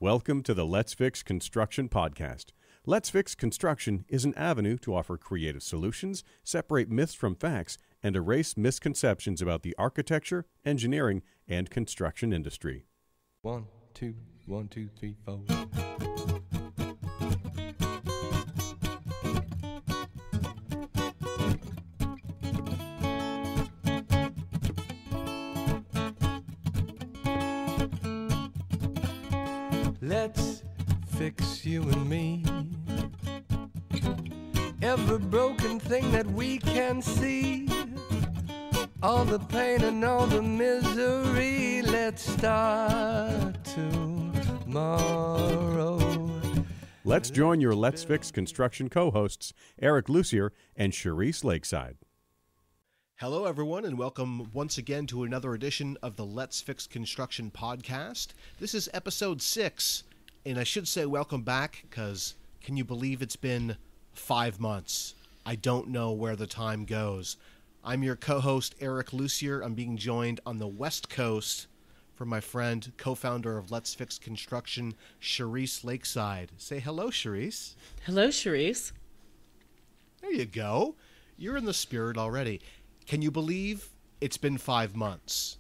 Welcome to the Let's Fix Construction podcast. Let's Fix Construction is an avenue to offer creative solutions, separate myths from facts, and erase misconceptions about the architecture, engineering, and construction industry. 1, 2, 1, 2, 3, 4. Let's fix you and me. Every broken thing that we can see, all the pain and all the misery. Let's start tomorrow. Let's join your Let's Fix Construction co-hosts, Eric Lussier and Cherise Lakeside. Hello, everyone, and welcome once again to another edition of the Let's Fix Construction podcast. This is episode 6, and I should say welcome back, because can you believe it's been 5 months? I don't know where the time goes. I'm your co-host, Eric Lussier. I'm being joined on the West Coast from my friend, co-founder of Let's Fix Construction, Cherise Lakeside. Say hello, Cherise. Hello, Cherise. There you go. You're in the spirit already. Can you believe it's been 5 months?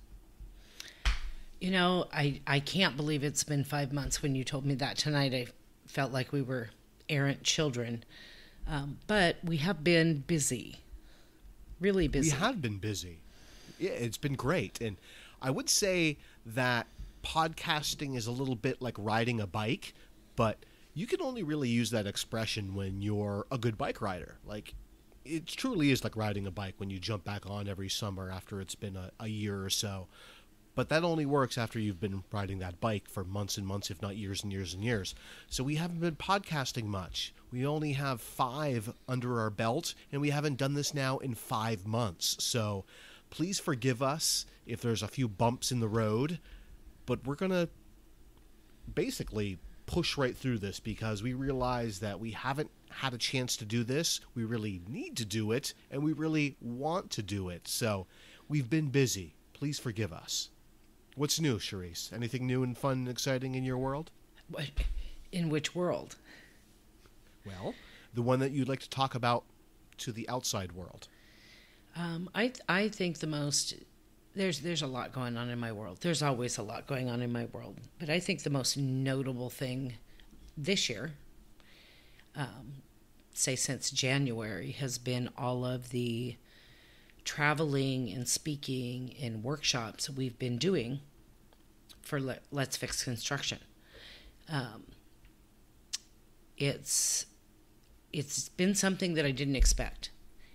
You know, I can't believe it's been 5 months. When you told me that tonight, I felt like we were errant children. But we have been busy. Really busy. We have been busy. Yeah, it's been great. And I would say that podcasting is a little bit like riding a bike, but you can only really use that expression when you're a good bike rider. Like, it truly is like riding a bike when you jump back on every summer after it's been a year or so. But that only works after you've been riding that bike for months and months, if not years and years and years. So we haven't been podcasting much. We only have 5 under our belt, and we haven't done this now in 5 months. So please forgive us if there's a few bumps in the road, but we're going to basically push right through this because we realize that we haven't had a chance to do this. We really need to do it, and we really want to do it. So we've been busy. Please forgive us. What's new, Cherise? Anything new and fun and exciting in your world? In which world? Well, the one that you'd like to talk about to the outside world. I think the most... There's a lot going on in my world. There's always a lot going on in my world. But I think the most notable thing this year, say since January, has been all of the traveling and speaking and workshops we've been doing for Let's Fix Construction. It's been something that I didn't expect.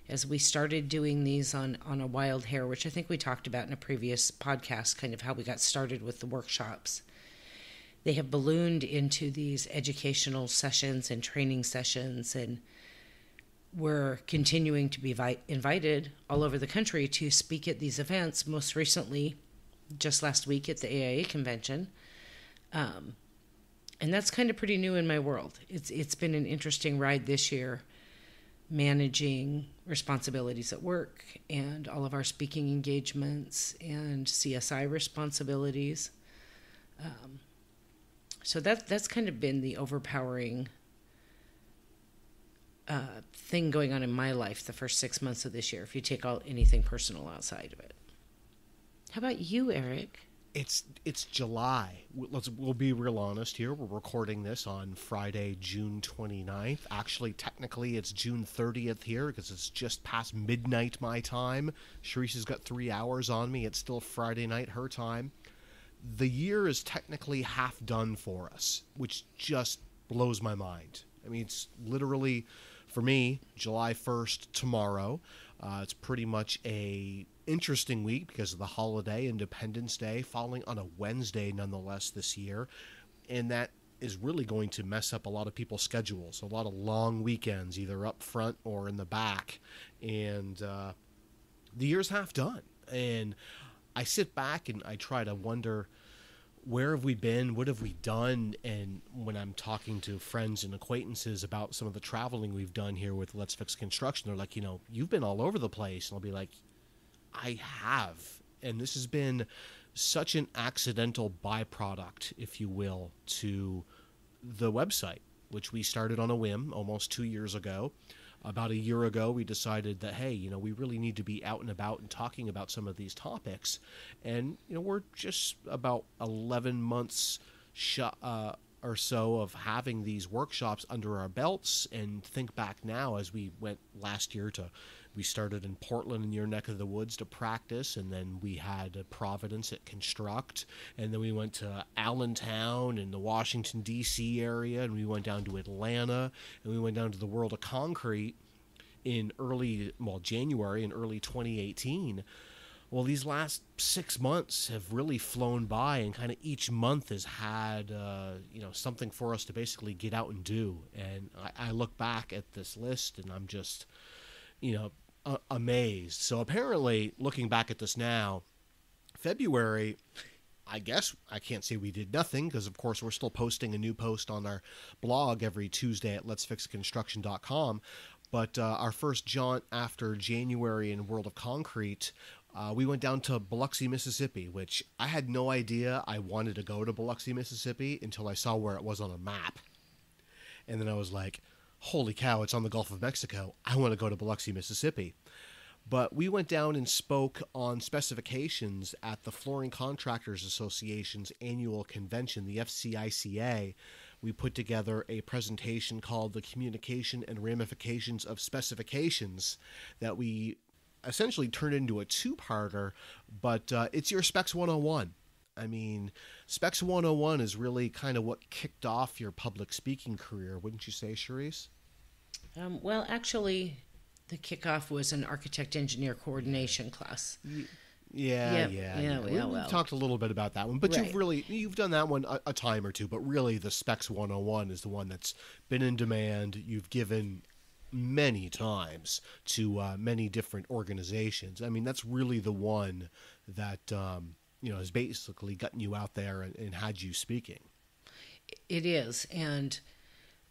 As we started doing these on a wild hair, which I think we talked about in a previous podcast, kind of how we got started with the workshops, they have ballooned into these educational sessions and training sessions, and we're continuing to be invited all over the country to speak at these events, most recently just last week at the AIA convention. And that's kind of pretty new in my world. It's been an interesting ride this year, managing responsibilities at work and all of our speaking engagements and CSI responsibilities. So that's kind of been the overpowering thing going on in my life the first 6 months of this year, if you take anything personal outside of it. How about you, Eric? It's July. We'll be real honest here. We're recording this on Friday, June 29th. Actually, technically, it's June 30th here because it's just past midnight my time. Cherise has got 3 hours on me. It's still Friday night her time. The year is technically half done for us, which just blows my mind. I mean, it's literally, for me, July 1st tomorrow. It's pretty much a interesting week because of the holiday, Independence Day, falling on a Wednesday nonetheless this year. And that is really going to mess up a lot of people's schedules. A lot of long weekends, either up front or in the back. And the year's half done. And I sit back and I try to wonder, where have we been? What have we done? And when I'm talking to friends and acquaintances about some of the traveling we've done here with Let's Fix Construction, they're like, you've been all over the place. And I'll be like, I have. And this has been such an accidental byproduct, if you will, to the website, which we started on a whim almost 2 years ago. About a year ago, we decided that, hey, we really need to be out and about and talking about some of these topics. And, we're just about 11 months or so of having these workshops under our belts. And think back now, as we went last year we started in Portland in your neck of the woods to practice, and then we had Providence at Construct, and then we went to Allentown in the Washington, D.C. area, and we went down to Atlanta, and we went down to the World of Concrete in January and early 2018. Well, these last 6 months have really flown by, and kind of each month has had, something for us to basically get out and do. And I look back at this list, and I'm just, amazed. So apparently, looking back at this now, February, I guess I can't say we did nothing, because of course we're still posting a new post on our blog every Tuesday at letsfixconstruction.com. But our first jaunt after January in World of Concrete, we went down to Biloxi, Mississippi, which I had no idea I wanted to go to Biloxi, Mississippi until I saw where it was on a map. And then I was like, holy cow, it's on the Gulf of Mexico. I want to go to Biloxi, Mississippi. But we went down and spoke on specifications at the Flooring Contractors Association's annual convention, the FCICA. We put together a presentation called The Communication and Ramifications of Specifications that we essentially turned into a two-parter, but it's your Specs 101. I mean, Specs 101 is really kind of what kicked off your public speaking career, wouldn't you say, Cherise? Well, actually, the kickoff was an architect-engineer coordination class. Yeah. We talked a little bit about that one, but right. you've done that one a time or two, but really the Specs 101 is the one that's been in demand. You've given many times to many different organizations. I mean, that's really the one that has basically gotten you out there and had you speaking. It is, and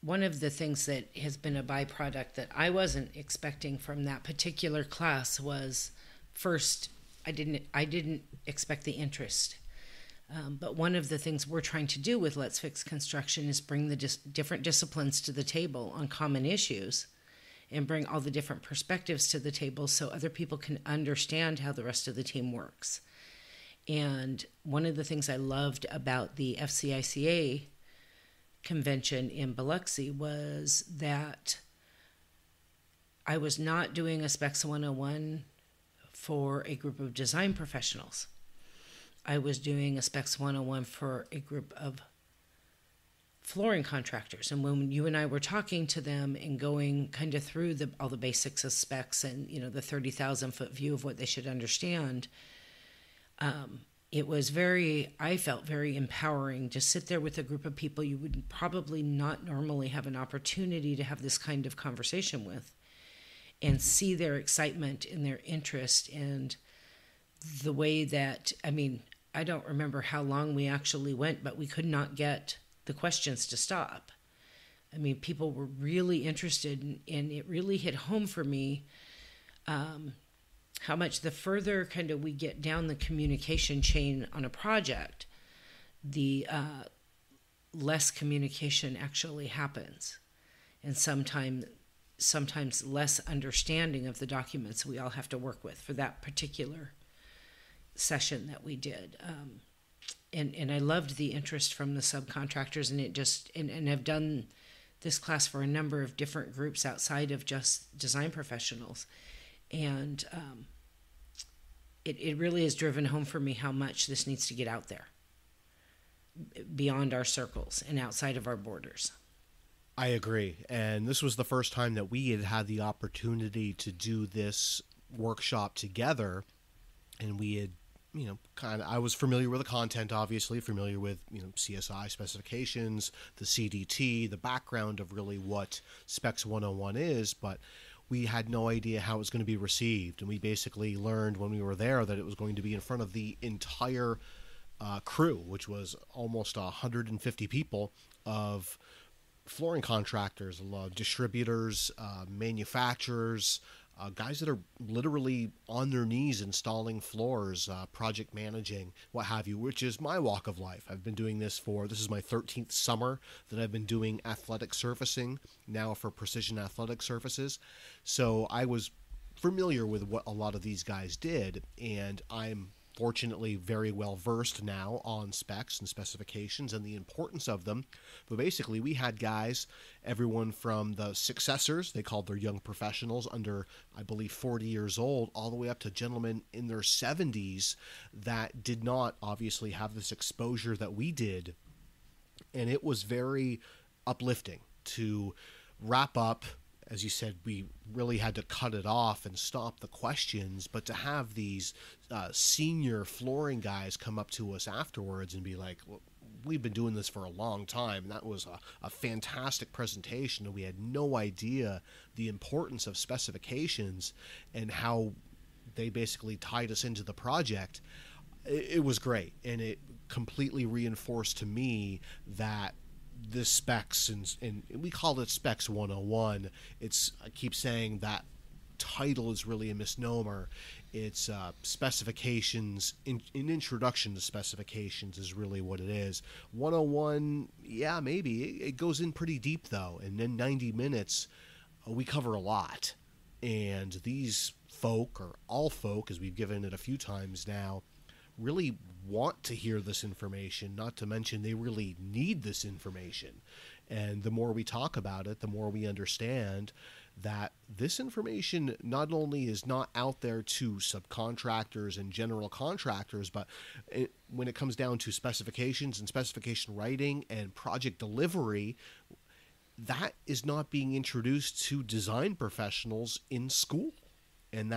one of the things that has been a byproduct that I wasn't expecting from that particular class was, first, I didn't expect the interest. But one of the things we're trying to do with Let's Fix Construction is bring the different disciplines to the table on common issues and bring all the different perspectives to the table so other people can understand how the rest of the team works. And one of the things I loved about the FCICA convention in Biloxi was that I was not doing a Specs 101 for a group of design professionals. I was doing a Specs 101 for a group of flooring contractors. And when you and I were talking to them and going kind of through all the basics of specs and, the 30,000-foot view of what they should understand, it was I felt very empowering to sit there with a group of people you would probably not normally have an opportunity to have this kind of conversation with, and see their excitement and their interest and the way that, I don't remember how long we actually went, but we could not get the questions to stop. People were really interested, and it really hit home for me how much the further kind of we get down the communication chain on a project, the less communication actually happens, and sometimes less understanding of the documents we all have to work with for that particular session that we did. And I loved the interest from the subcontractors, and I've done this class for a number of different groups outside of just design professionals. And it really has driven home for me how much this needs to get out there beyond our circles and outside of our borders. I agree. And this was the first time that we had the opportunity to do this workshop together. And we had, I was familiar with the content, obviously, familiar with, CSI specifications, the CDT, the background of really what Specs 101 is, but we had no idea how it was going to be received. And we basically learned when we were there that it was going to be in front of the entire crew, which was almost 150 people of flooring contractors, distributors, manufacturers, guys that are literally on their knees installing floors, project managing, what have you, which is my walk of life. I've been doing this is my 13th summer that I've been doing athletic surfacing, now for Precision Athletic Surfaces. So I was familiar with what a lot of these guys did, and I'm fortunately very well versed now on specs and specifications and the importance of them. But basically, we had guys, everyone from the successors, they called their young professionals, under, I believe, 40 years old, all the way up to gentlemen in their 70s that did not obviously have this exposure that we did. And it was very uplifting to wrap up. As you said, we really had to cut it off and stop the questions, but to have these senior flooring guys come up to us afterwards and be like, well, we've been doing this for a long time. And that was a fantastic presentation, and we had no idea the importance of specifications and how they basically tied us into the project. It was great, and it completely reinforced to me that the specs, and we call it Specs 101. I keep saying that title is really a misnomer. It's specifications, an introduction to specifications is really what it is. 101, yeah, maybe. It goes in pretty deep, though. And in 90 minutes, we cover a lot. And these folk, or all folk, as we've given it a few times now, really want to hear this information, not to mention they really need this information. And the more we talk about it, the more we understand that this information not only is not out there to subcontractors and general contractors, but when it comes down to specifications and specification writing and project delivery, that is not being introduced to design professionals in school. And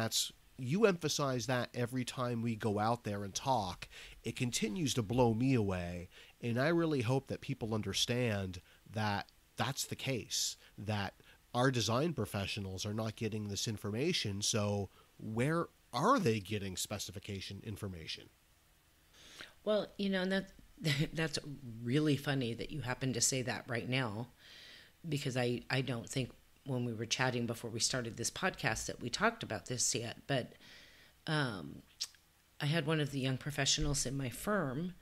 you emphasize that every time we go out there and talk. It continues to blow me away, and I really hope that people understand that that's the case, that our design professionals are not getting this information. So where are they getting specification information? Well, that's really funny that you happen to say that right now, because I don't think when we were chatting before we started this podcast that we talked about this yet, but I had one of the young professionals in my firm.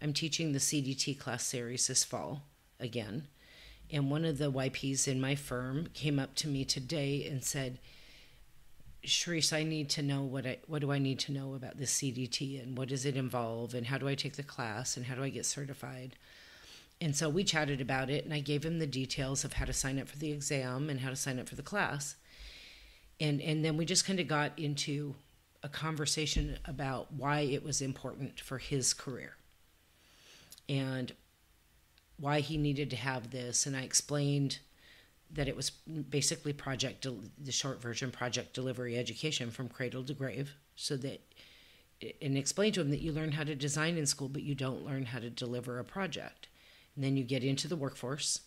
I'm teaching the CDT class series this fall again, and one of the YPs in my firm came up to me today and said, Cherise, I need to know what do I need to know about this CDT, and what does it involve, and how do I take the class, and how do I get certified? And so we chatted about it, and I gave him the details of how to sign up for the exam and how to sign up for the class. And then we just kind of got into a conversation about why it was important for his career and why he needed to have this. And I explained that it was basically the short version, project delivery education from cradle to grave, and explained to him that you learn how to design in school, but you don't learn how to deliver a project. And then you get into the workforce,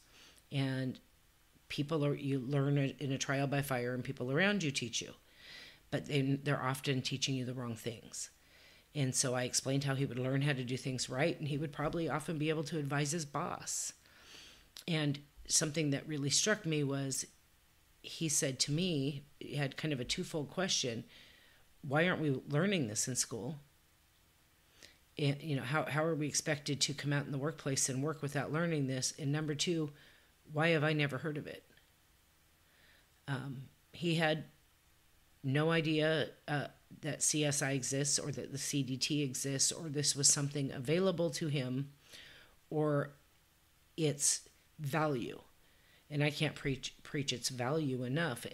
and you learn in a trial by fire, and people around you teach you, but they're often teaching you the wrong things. And so I explained how he would learn how to do things right, and he would probably often be able to advise his boss. And something that really struck me was, he said to me, he had kind of a twofold question: why aren't we learning this in school? And, how are we expected to come out in the workplace and work without learning this? And number two, why have I never heard of it? He had no idea that CSI exists, or that the CDT exists, or this was something available to him, or its value. And I can't preach its value enough.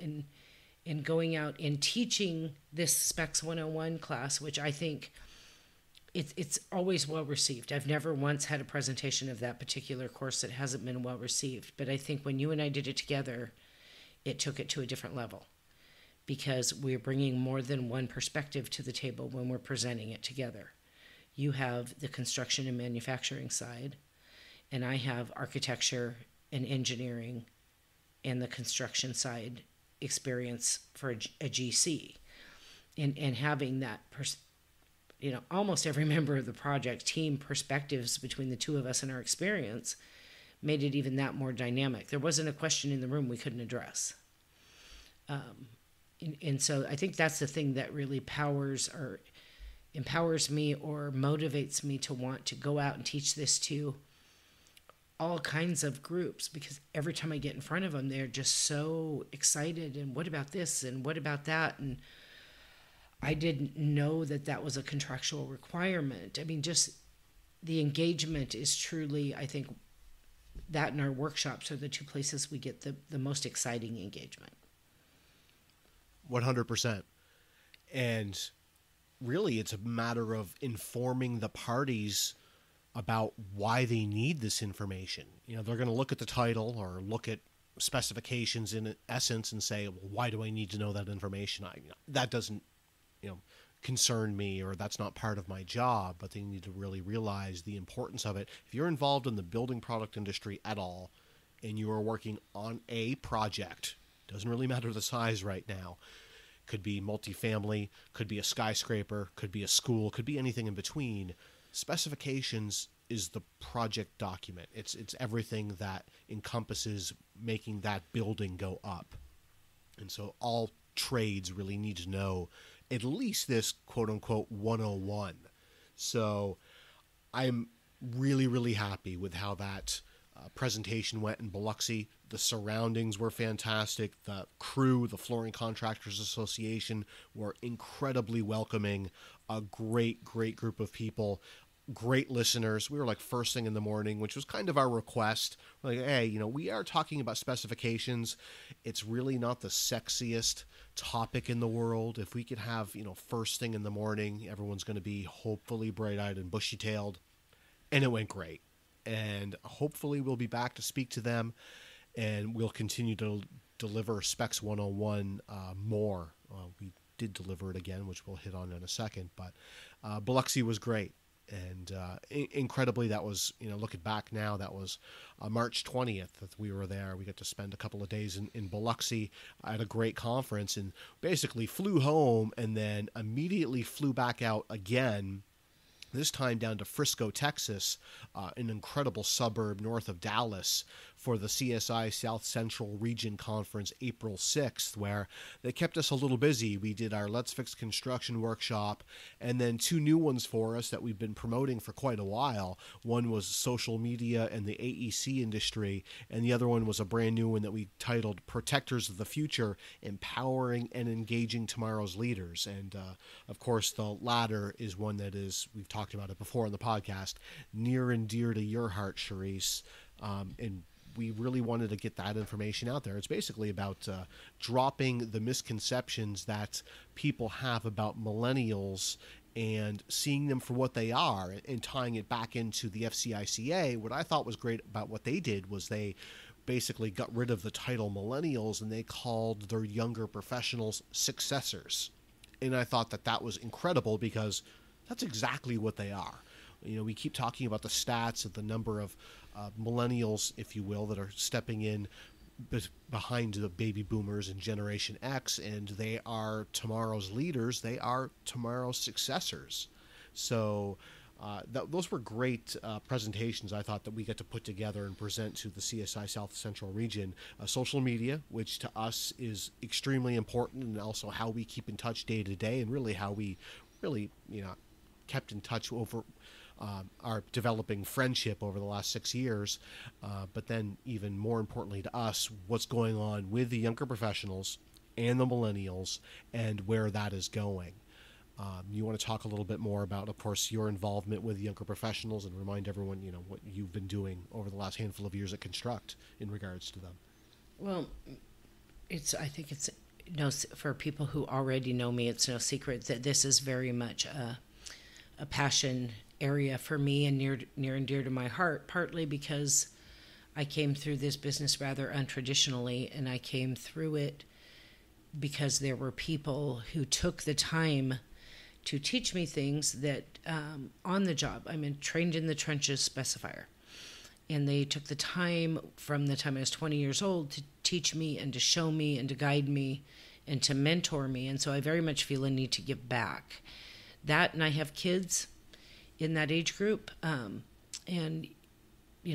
And going out and teaching this Specs 101 class, which I think it's always well received. I've never once had a presentation of that particular course that hasn't been well received. But I think when you and I did it together, it took it to a different level, because we're bringing more than one perspective to the table when we're presenting it together. You have the construction and manufacturing side, and I have architecture and engineering and the construction side experience for a GC. And having that almost every member of the project team perspectives between the two of us and our experience made it even that more dynamic. There wasn't a question in the room we couldn't address. And so I think that's the thing that really empowers me or motivates me to want to go out and teach this to all kinds of groups, because every time I get in front of them, they're just so excited. And what about this? And what about that? And I didn't know that that was a contractual requirement. I mean, just the engagement is truly, I think, that and our workshops are the two places we get the most exciting engagement. 100%. And really, it's a matter of informing the parties about why they need this information. You know, they're going to look at the title or look at specifications in essence and say, well, why do I need to know that information? That doesn't, concern me, or that's not part of my job, but they need to really realize the importance of it. If you're involved in the building product industry at all, and you are working on a project, doesn't really matter the size right now, could be multifamily, could be a skyscraper, could be a school, could be anything in between. Specifications is the project document. It's everything that encompasses making that building go up. And so all trades really need to know at least this quote-unquote 101. So I'm really, really happy with how that presentation went in Biloxi. The surroundings were fantastic. The crew, the Flooring Contractors Association, were incredibly welcoming. A great, great group of people. Great listeners. We were like first thing in the morning, which was kind of our request. Like, hey, we are talking about specifications. It's really not the sexiest topic in the world. If we could have, first thing in the morning, everyone's going to be hopefully bright-eyed and bushy-tailed. And it went great. And hopefully we'll be back to speak to them, and we'll continue to deliver Specs 101 more. We did deliver it again, which we'll hit on in a second. But Biloxi was great. And incredibly, that was, looking back now, that was March 20th that we were there. We got to spend a couple of days in Biloxi at a great conference, and basically flew home and then immediately flew back out again, this time down to Frisco, Texas, an incredible suburb north of Dallas, for the CSI South Central Region Conference April 6th, where they kept us a little busy. We did our Let's Fix Construction workshop, and then two new ones for us that we've been promoting for quite a while. One was social media and the AEC industry, and the other one was a brand new one that we titled Protectors of the Future, Empowering and Engaging Tomorrow's Leaders. And of course, the latter is one that is, we've talked about it before on the podcast, near and dear to your heart, Cherise. And we really wanted to get that information out there. It's basically about dropping the misconceptions that people have about millennials and seeing them for what they are, and tying it back into the FCICA. What I thought was great about what they did was they basically got rid of the title millennials, and they called their younger professionals successors. And I thought that was incredible, because that's exactly what they are. We keep talking about the stats of the number of millennials, if you will, that are stepping in behind the baby boomers and Generation X, and they are tomorrow's leaders. They are tomorrow's successors. So those were great presentations, I thought, that we get to put together and present to the CSI South Central Region. Social media, which to us is extremely important, and also how we keep in touch day to day, and really how we really, kept in touch over our developing friendship over the last 6 years. But then even more importantly to us, what's going on with the younger professionals and the millennials, and where that is going. You want to talk a little bit more about, of course, your involvement with younger professionals, and remind everyone, what you've been doing over the last handful of years at Construct in regards to them. Well, I think it's no, for people who already know me, it's no secret that this is very much a passion area for me, and near and dear to my heart, partly because I came through this business rather untraditionally, and I came through it because there were people who took the time to teach me things that on the job. I'm trained in the trenches specifier, and they took the time from the time I was 20 years old to teach me and to show me and to guide me and to mentor me. And so I very much feel a need to give back. That, and I have kids in that age group, and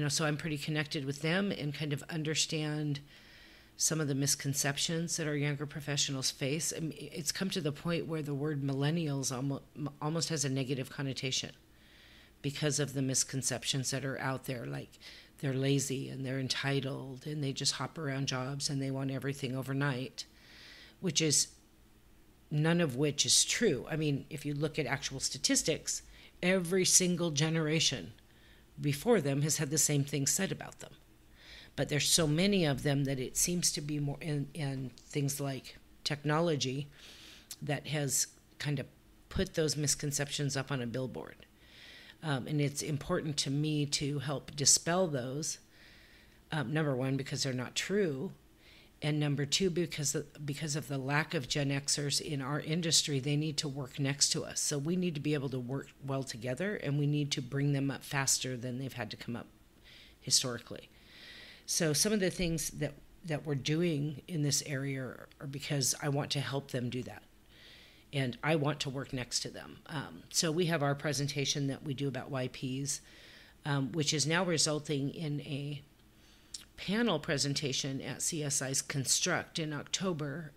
so I'm pretty connected with them and kind of understand some of the misconceptions that our younger professionals face. I mean, it's come to the point where the word millennials almost has a negative connotation because of the misconceptions that are out there, like they're lazy and they're entitled and they just hop around jobs and they want everything overnight, which is none of which is true. I mean, if you look at actual statistics, every single generation before them has had the same thing said about them. But there's so many of them that it seems to be more in things like technology that has kind of put those misconceptions up on a billboard. And it's important to me to help dispel those, number one, because they're not true, and number two, because of the lack of Gen Xers in our industry. They need to work next to us. So we need to be able to work well together, and we need to bring them up faster than they've had to come up historically. So some of the things that we're doing in this area are because I want to help them do that. And I want to work next to them. So we have our presentation that we do about YPs, which is now resulting in a panel presentation at CSI's Construct in October.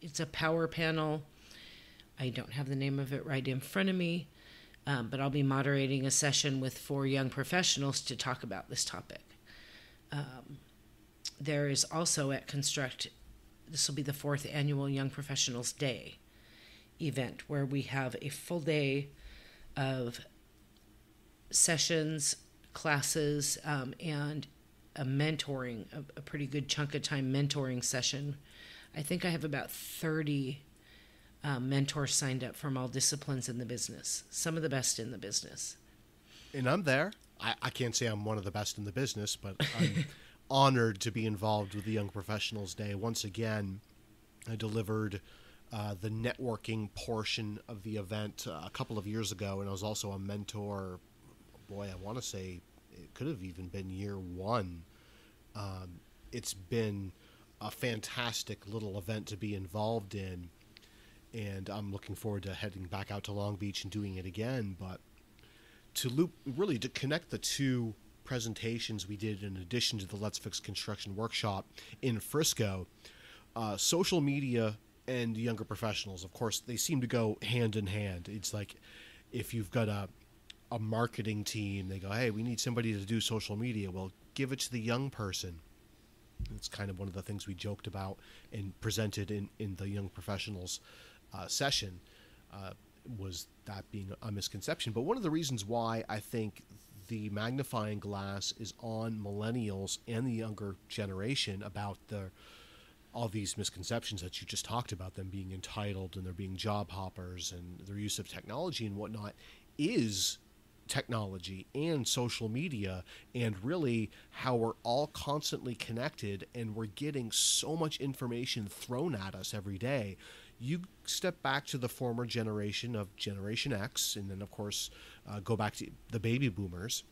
It's a power panel. I don't have the name of it right in front of me, but I'll be moderating a session with 4 young professionals to talk about this topic. There is also at Construct, this will be the 4th annual Young Professionals Day event, where we have a full day of sessions, classes, and a mentoring, a pretty good chunk of time mentoring session. I think I have about 30 mentors signed up from all disciplines in the business, some of the best in the business. And I'm there. I can't say I'm one of the best in the business, but I'm honored to be involved with the Young Professionals Day. Once again, I delivered the networking portion of the event a couple of years ago, and I was also a mentor. Boy, I want to say it could have even been year 1. It's been a fantastic little event to be involved in, and I'm looking forward to heading back out to Long Beach and doing it again. But to connect the 2 presentations we did in addition to the Let's Fix Construction workshop in Frisco, social media and younger professionals, of course, they seem to go hand in hand. It's like if you've got a marketing team, they go, hey, we need somebody to do social media. Well, give it to the young person. It's kind of one of the things we joked about and presented in the young professionals session, was that being a misconception. But one of the reasons why I think the magnifying glass is on millennials and the younger generation about all these misconceptions that you just talked about, them being entitled and they're being job hoppers and their use of technology and whatnot, is technology and social media, and really how we're all constantly connected and we're getting so much information thrown at us every day. You step back to the former generation of Generation X, and then, of course, go back to the baby boomers.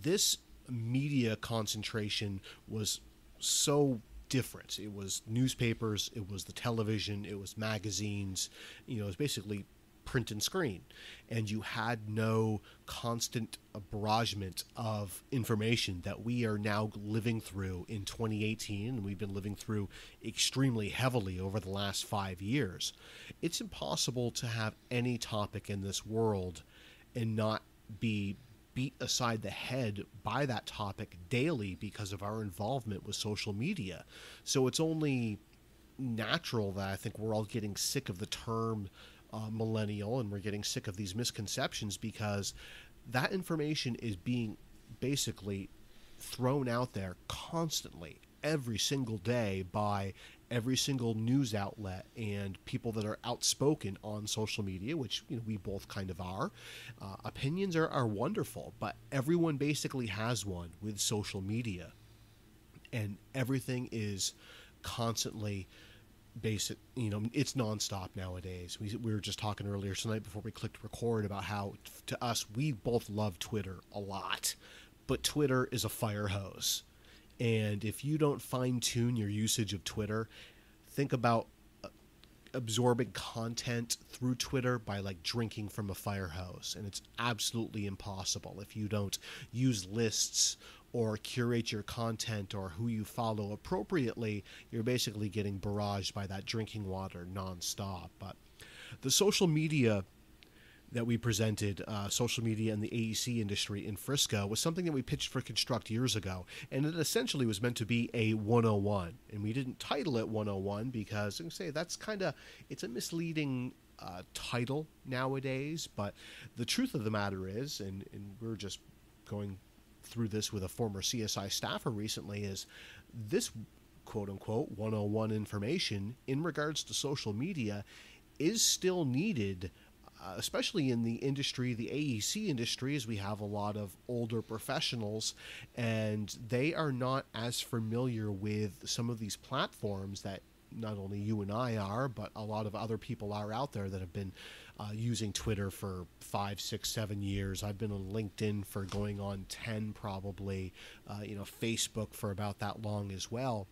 This media concentration was so different. It was newspapers, it was the television, it was magazines, it was basically print and screen, and you had no constant barragement of information that we are now living through in 2018, and we've been living through extremely heavily over the last 5 years. It's impossible to have any topic in this world and not be beat aside the head by that topic daily because of our involvement with social media. So it's only natural that I think we're all getting sick of the term millennial, and we're getting sick of these misconceptions, because that information is being basically thrown out there constantly every single day by every single news outlet and people that are outspoken on social media, which we both kind of are. Opinions are wonderful, but everyone basically has one with social media, and everything is constantly basic. It's nonstop nowadays. We were just talking earlier tonight before we clicked record about how, to us, we both love Twitter a lot, but Twitter is a fire hose. And if you don't fine-tune your usage of Twitter, think about absorbing content through Twitter by like drinking from a fire hose, and it's absolutely impossible if you don't use lists or curate your content or who you follow appropriately, you're basically getting barraged by that drinking water nonstop. But the social media that we presented, social media in the AEC industry in Frisco, was something that we pitched for Construct years ago. And it essentially was meant to be a 101. And we didn't title it 101 because, I say, that's it's a misleading title nowadays. But the truth of the matter is, and we're just going through this with a former CSI staffer recently, is this quote-unquote 101 information in regards to social media is still needed, especially in the industry, the AEC industry, as we have a lot of older professionals, and they are not as familiar with some of these platforms that not only you and I are, but a lot of other people are out there that have been using Twitter for 5, 6, 7 years. I've been on LinkedIn for going on 10 probably, Facebook for about that long as well.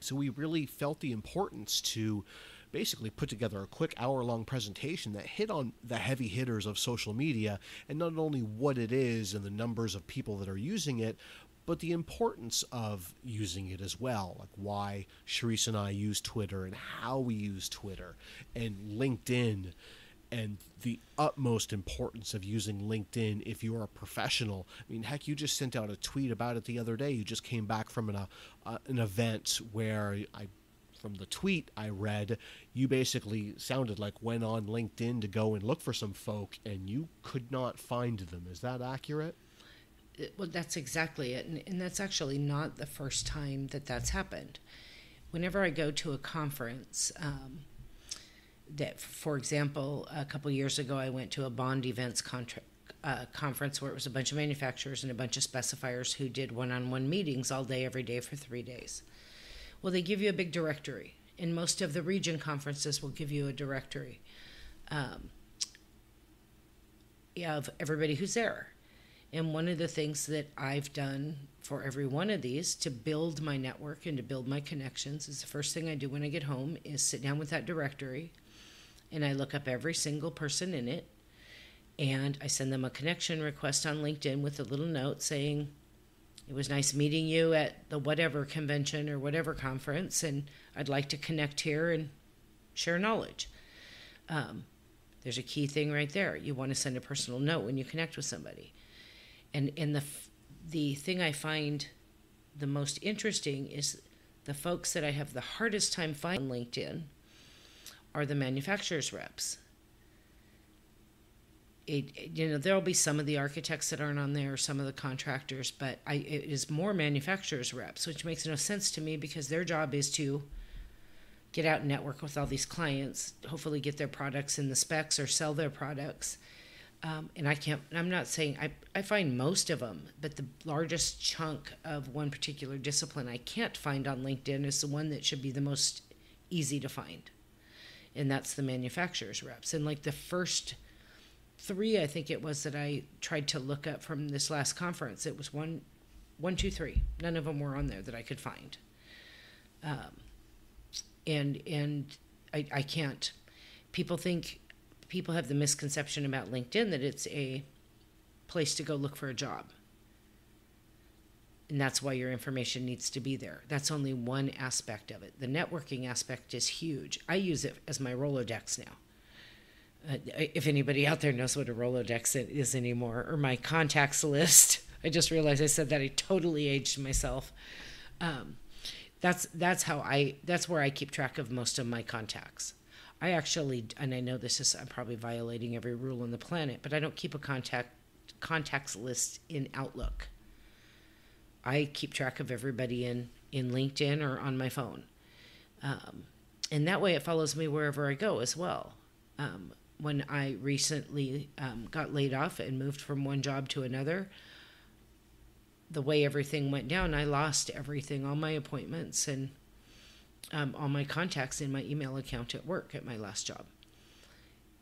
So we really felt the importance to basically put together a quick hour-long presentation that hit on the heavy hitters of social media, and not only what it is and the numbers of people that are using it, but the importance of using it as well, like why Cherise and I use Twitter and how we use Twitter, and LinkedIn, and the utmost importance of using LinkedIn if you are a professional. I mean, heck, you just sent out a tweet about it the other day. You just came back from an event where from the tweet I read, you basically sounded like went on LinkedIn to go and look for some folk, and you could not find them. Is that accurate? Well, that's exactly it. And that's actually not the first time that that's happened. Whenever I go to a conference, that, for example, a couple years ago, I went to a bond events conference where it was a bunch of manufacturers and a bunch of specifiers who did one-on-one meetings all day, every day for 3 days. Well, they give you a big directory, and most of the region conferences will give you a directory of everybody who's there. And one of the things that I've done for every one of these to build my network and to build my connections is the first thing I do when I get home is sit down with that directory, and I look up every single person in it, and I send them a connection request on LinkedIn with a little note saying, it was nice meeting you at the whatever convention or whatever conference, and I'd like to connect here and share knowledge. There's a key thing right there. You want to send a personal note when you connect with somebody. And the thing I find the most interesting is the folks that I have the hardest time finding on LinkedIn are the manufacturers reps. There'll be some of the architects that aren't on there, some of the contractors, but it is more manufacturers reps, which makes no sense to me because their job is to get out and network with all these clients, hopefully get their products in the specs or sell their products. And I'm not saying, I find most of them, but the largest chunk of one particular discipline I can't find on LinkedIn is the one that should be the most easy to find. And that's the manufacturers reps. And like the first 3, I think it was, that I tried to look up from this last conference, it was 1, 2, 3. None of them were on there that I could find. And I can't. People have the misconception about LinkedIn that it's a place to go look for a job. And that's why your information needs to be there. That's only one aspect of it. The networking aspect is huge. I use it as my Rolodex now. If anybody out there knows what a Rolodex is anymore, or my contacts list. I just realized I said that. I totally aged myself. That's where I keep track of most of my contacts. I actually, and I know I'm probably violating every rule on the planet, but I don't keep a contacts list in Outlook. I keep track of everybody in LinkedIn or on my phone. And that way it follows me wherever I go as well. When I recently got laid off and moved from one job to another, the way everything went down, I lost everything, all my appointments and all my contacts in my email account at work at my last job.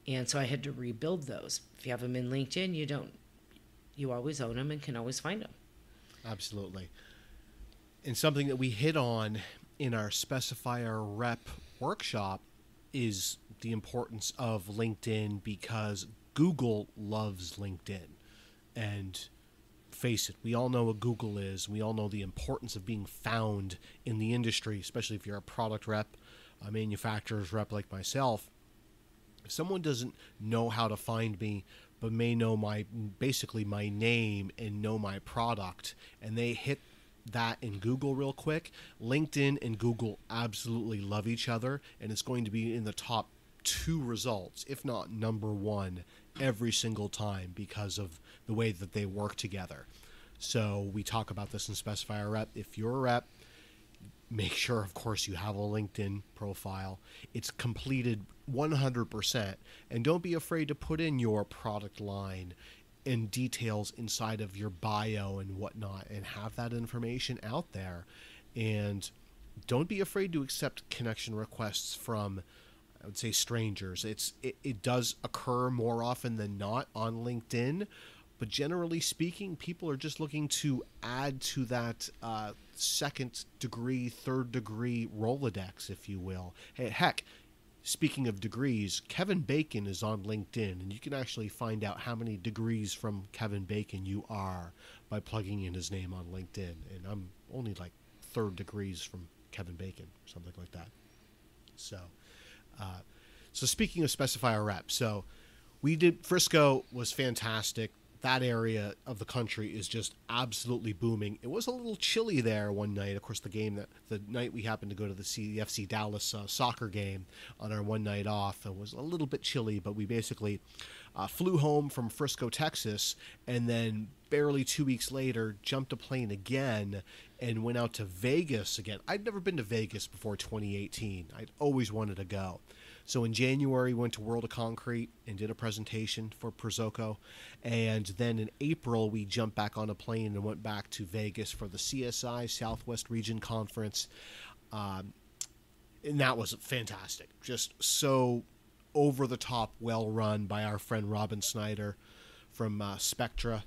And so I had to rebuild those. If you have them in LinkedIn, you always own them and can always find them. Absolutely. And something that we hit on in our Specifier rep workshop is the importance of LinkedIn, because Google loves LinkedIn. And face it, we all know what Google is. We all know the importance of being found in the industry, especially if you're a product rep, a manufacturer's rep like myself. If someone doesn't know how to find me, but may know basically my name and know my product, and they hit that in Google real quick, LinkedIn and Google absolutely love each other, and it's going to be in the top 2 results, if not number 1, every single time because of the way that they work together. So we talk about this in Specifier Rep. If you're a rep, make sure, of course, you have a LinkedIn profile. It's completed 100%. And don't be afraid to put in your product line and details inside of your bio and whatnot, and have that information out there. And don't be afraid to accept connection requests from, I would say, strangers. It does occur more often than not on LinkedIn, but generally speaking, people are just looking to add to that second degree, third degree Rolodex, if you will. Hey, heck, speaking of degrees, Kevin Bacon is on LinkedIn, and you can actually find out how many degrees from Kevin Bacon you are by plugging in his name on LinkedIn. And I'm only like 3rd degrees from Kevin Bacon, something like that. So speaking of Specifier Rep, so we did, Frisco was fantastic. That area of the country is just absolutely booming. It was a little chilly there one night. Of course, the night we happened to go to the FC Dallas soccer game on our one night off, it was a little bit chilly, but we basically flew home from Frisco, Texas, and then barely 2 weeks later jumped a plane again and went out to Vegas again. I'd never been to Vegas before 2018. I'd always wanted to go. So in January, we went to World of Concrete and did a presentation for Perzoco. And then in April, we jumped back on a plane and went back to Vegas for the CSI Southwest Region Conference. And that was fantastic. Just so over the top, well run by our friend Robin Snyder from Spectra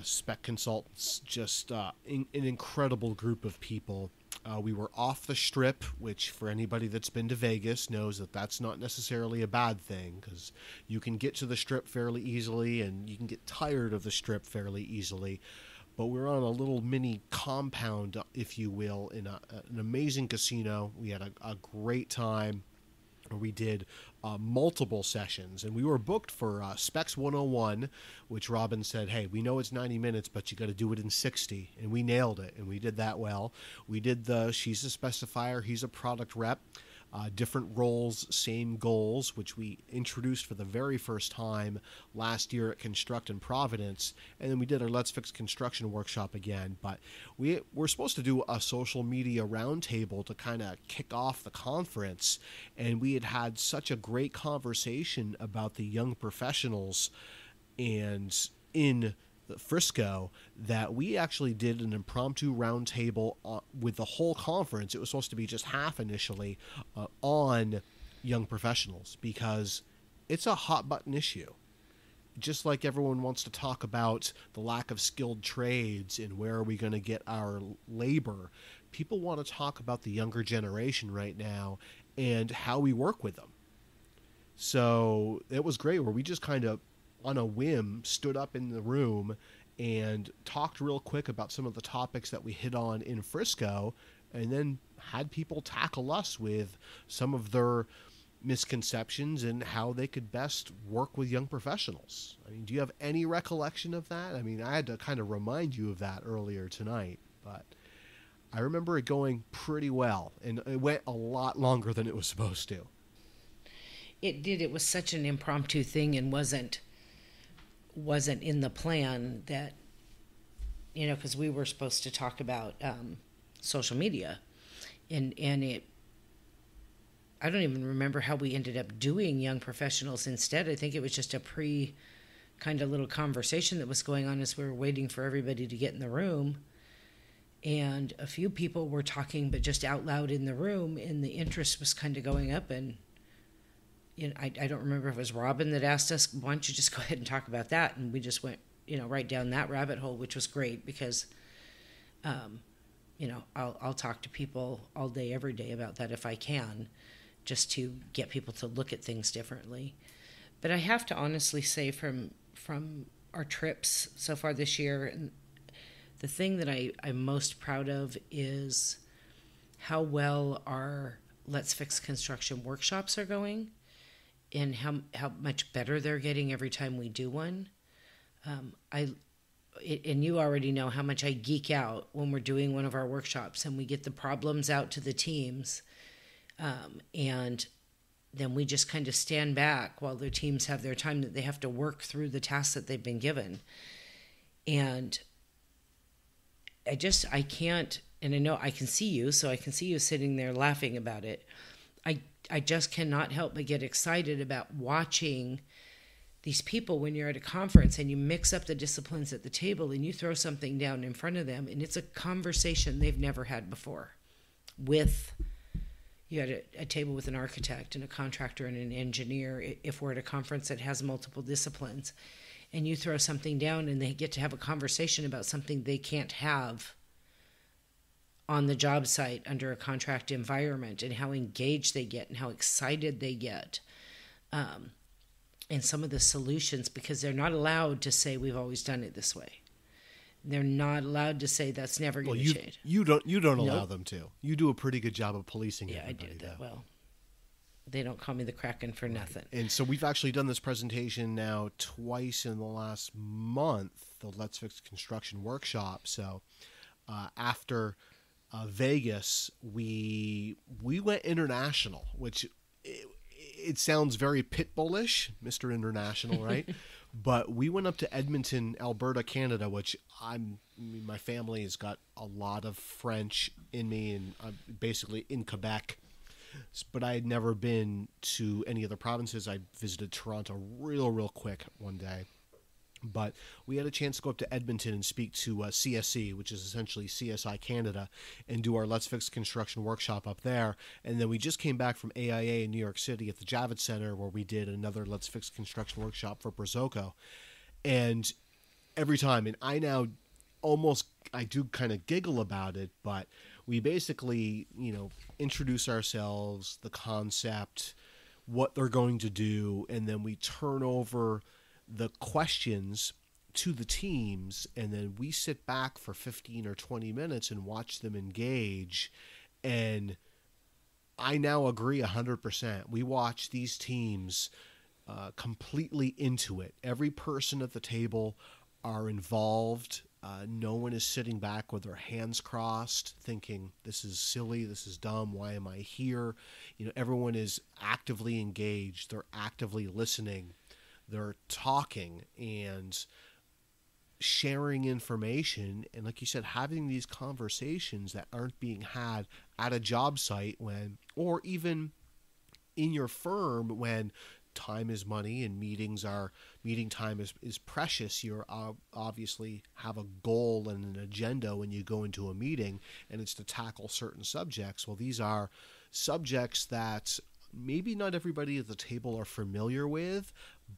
Spec Consultants. Just an incredible group of people. We were off the Strip, which for anybody that's been to Vegas knows that that's not necessarily a bad thing, because you can get to the Strip fairly easily and you can get tired of the Strip fairly easily. But we're on a little mini compound, if you will, in an amazing casino. We had a great time. We did multiple sessions, and we were booked for Specs 101, which Robin said, hey, we know it's 90 minutes, but you got to do it in 60, and we nailed it, and we did that well. We did she's a specifier, he's a product rep, different roles, same goals, which we introduced for the very first time last year at Construct in Providence, and then we did our Let's Fix Construction workshop again. But we're supposed to do a social media roundtable to kind of kick off the conference, and we had such a great conversation about the young professionals and in Frisco that we actually did an impromptu roundtable with the whole conference. It was supposed to be just half initially on young professionals, because it's a hot button issue. Just like everyone wants to talk about the lack of skilled trades and where are we going to get our labor, people want to talk about the younger generation right now and how we work with them. So it was great, where we just kind of on a whim stood up in the room and talked real quick about some of the topics that we hit on in Frisco, and then had people tackle us with some of their misconceptions and how they could best work with young professionals. I mean, do you have any recollection of that? I mean, I had to kind of remind you of that earlier tonight, but I remember it going pretty well, and it went a lot longer than it was supposed to. It did. It was such an impromptu thing and wasn't in the plan that, because we were supposed to talk about social media, and it, I don't even remember how we ended up doing young professionals instead. I think it was just a kind of little conversation that was going on as we were waiting for everybody to get in the room, and a few people were talking but just out loud in the room, and the interest was kind of going up. And I don't remember if it was Robin that asked us, why don't you just go ahead and talk about that? And we just went, right down that rabbit hole, which was great because, I'll talk to people all day, every day about that if I can, just to get people to look at things differently. But I have to honestly say from our trips so far this year. And the thing that I'm most proud of is how well our Let's Fix Construction workshops are going, and how much better they're getting every time we do one. And you already know how much I geek out when we're doing one of our workshops and we get the problems out to the teams. And then we just kind of stand back while the teams have their time that they have to work through the tasks that they've been given. And I can't, and I know I can see you, so I can see you sitting there laughing about it. I just cannot help but get excited about watching these people when you're at a conference and you mix up the disciplines at the table and you throw something down in front of them and it's a conversation they've never had before. You had a table with an architect and a contractor and an engineer, if we're at a conference that has multiple disciplines, and you throw something down and they get to have a conversation about something they can't have on the job site under a contract environment, and how engaged they get and how excited they get. And some of the solutions, because they're not allowed to say we've always done it this way. They're not allowed to say that's never going to change. You don't allow them to. You do a pretty good job of policing everybody. Yeah, I do that well. They don't call me the Kraken for nothing. And so we've actually done this presentation now twice in the last month, the Let's Fix Construction workshop. So after Vegas, we went international, which it sounds very Pitbullish, Mr. International, right? But we went up to Edmonton, Alberta, Canada, which my family has got a lot of French in me, and I'm basically in Quebec. But I had never been to any of the provinces. I visited Toronto real quick one day. But we had a chance to go up to Edmonton and speak to CSE, which is essentially CSI Canada, and do our Let's Fix Construction workshop up there. And then we just came back from AIA in New York City at the Javits Center, where we did another Let's Fix Construction workshop for Brazoco. And every time, and I do kind of giggle about it, but we basically, introduce ourselves, the concept, what they're going to do, and then we turn over the questions to the teams, and then we sit back for 15 or 20 minutes and watch them engage. And I now agree 100%. We watch these teams completely into it. Every person at the table are involved. No one is sitting back with their hands crossed thinking, this is silly, this is dumb, why am I here? Everyone is actively engaged. They're actively listening. They're talking and sharing information. And like you said, having these conversations that aren't being had at a job site or even in your firm when time is money and meeting time is precious. You obviously have a goal and an agenda when you go into a meeting, and it's to tackle certain subjects. Well, these are subjects that maybe not everybody at the table are familiar with,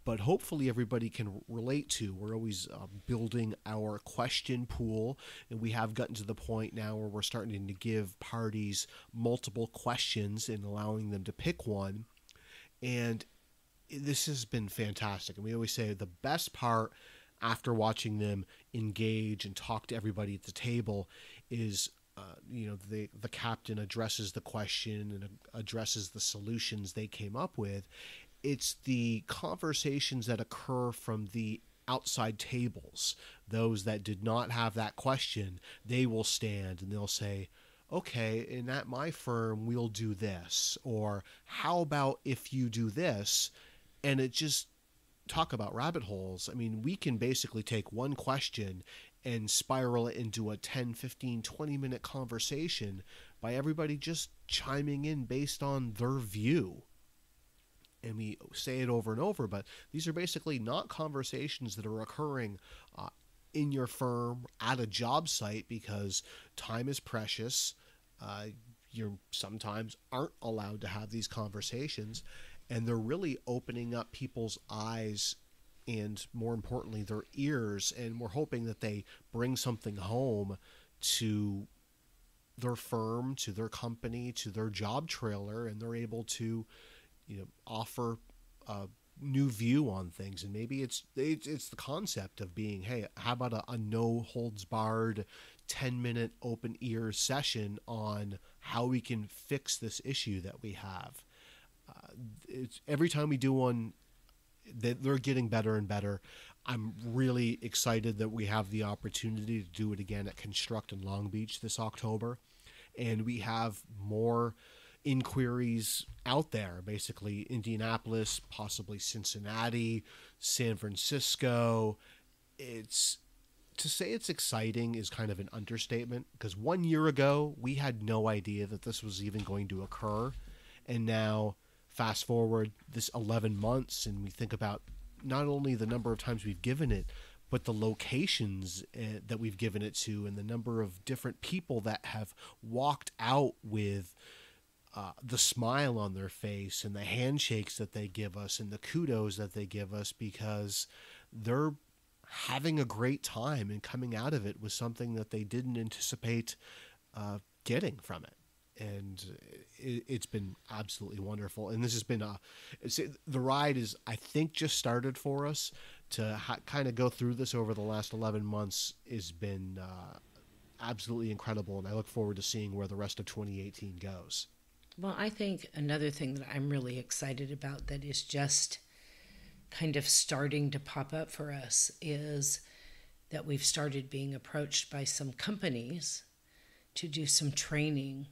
but hopefully everybody can relate to. We're always building our question pool, and we have gotten to the point now where we're starting to give parties multiple questions and allowing them to pick one. And this has been fantastic. And we always say the best part after watching them engage and talk to everybody at the table is the captain addresses the question and addresses the solutions they came up with. It's the conversations that occur from the outside tables. Those that did not have that question, they will stand and they'll say, okay, and at my firm, we'll do this. Or how about if you do this? And it just talk about rabbit holes. I mean, we can basically take one question and spiral it into a 10, 15, 20-minute conversation by everybody just chiming in based on their view. And we say it over and over, but these are basically not conversations that are occurring in your firm at a job site, because time is precious. You sometimes aren't allowed to have these conversations, and they're really opening up people's eyes and, more importantly, their ears, and we're hoping that they bring something home to their firm, to their company, to their job trailer, and they're able to offer new view on things. And maybe it's the concept of being, hey, how about a no holds barred 10-minute open ear session on how we can fix this issue that we have. It's every time we do one, they're getting better and better. I'm really excited that we have the opportunity to do it again at Construct in Long Beach this October. And we have more inquiries out there, basically Indianapolis, possibly Cincinnati, San Francisco. To say it's exciting is kind of an understatement, because 1 year ago, we had no idea that this was even going to occur. And now, fast forward this 11 months, and we think about not only the number of times we've given it, but the locations that we've given it to, and the number of different people that have walked out with the smile on their face, and the handshakes that they give us, and the kudos that they give us, because they're having a great time and coming out of it with something that they didn't anticipate getting from it. And it's been absolutely wonderful. And this has been the ride is, I think, just started for us. To kind of go through this over the last 11 months has been absolutely incredible. And I look forward to seeing where the rest of 2018 goes. Well, I think another thing that I'm really excited about that is just kind of starting to pop up for us is that we've started being approached by some companies to do some training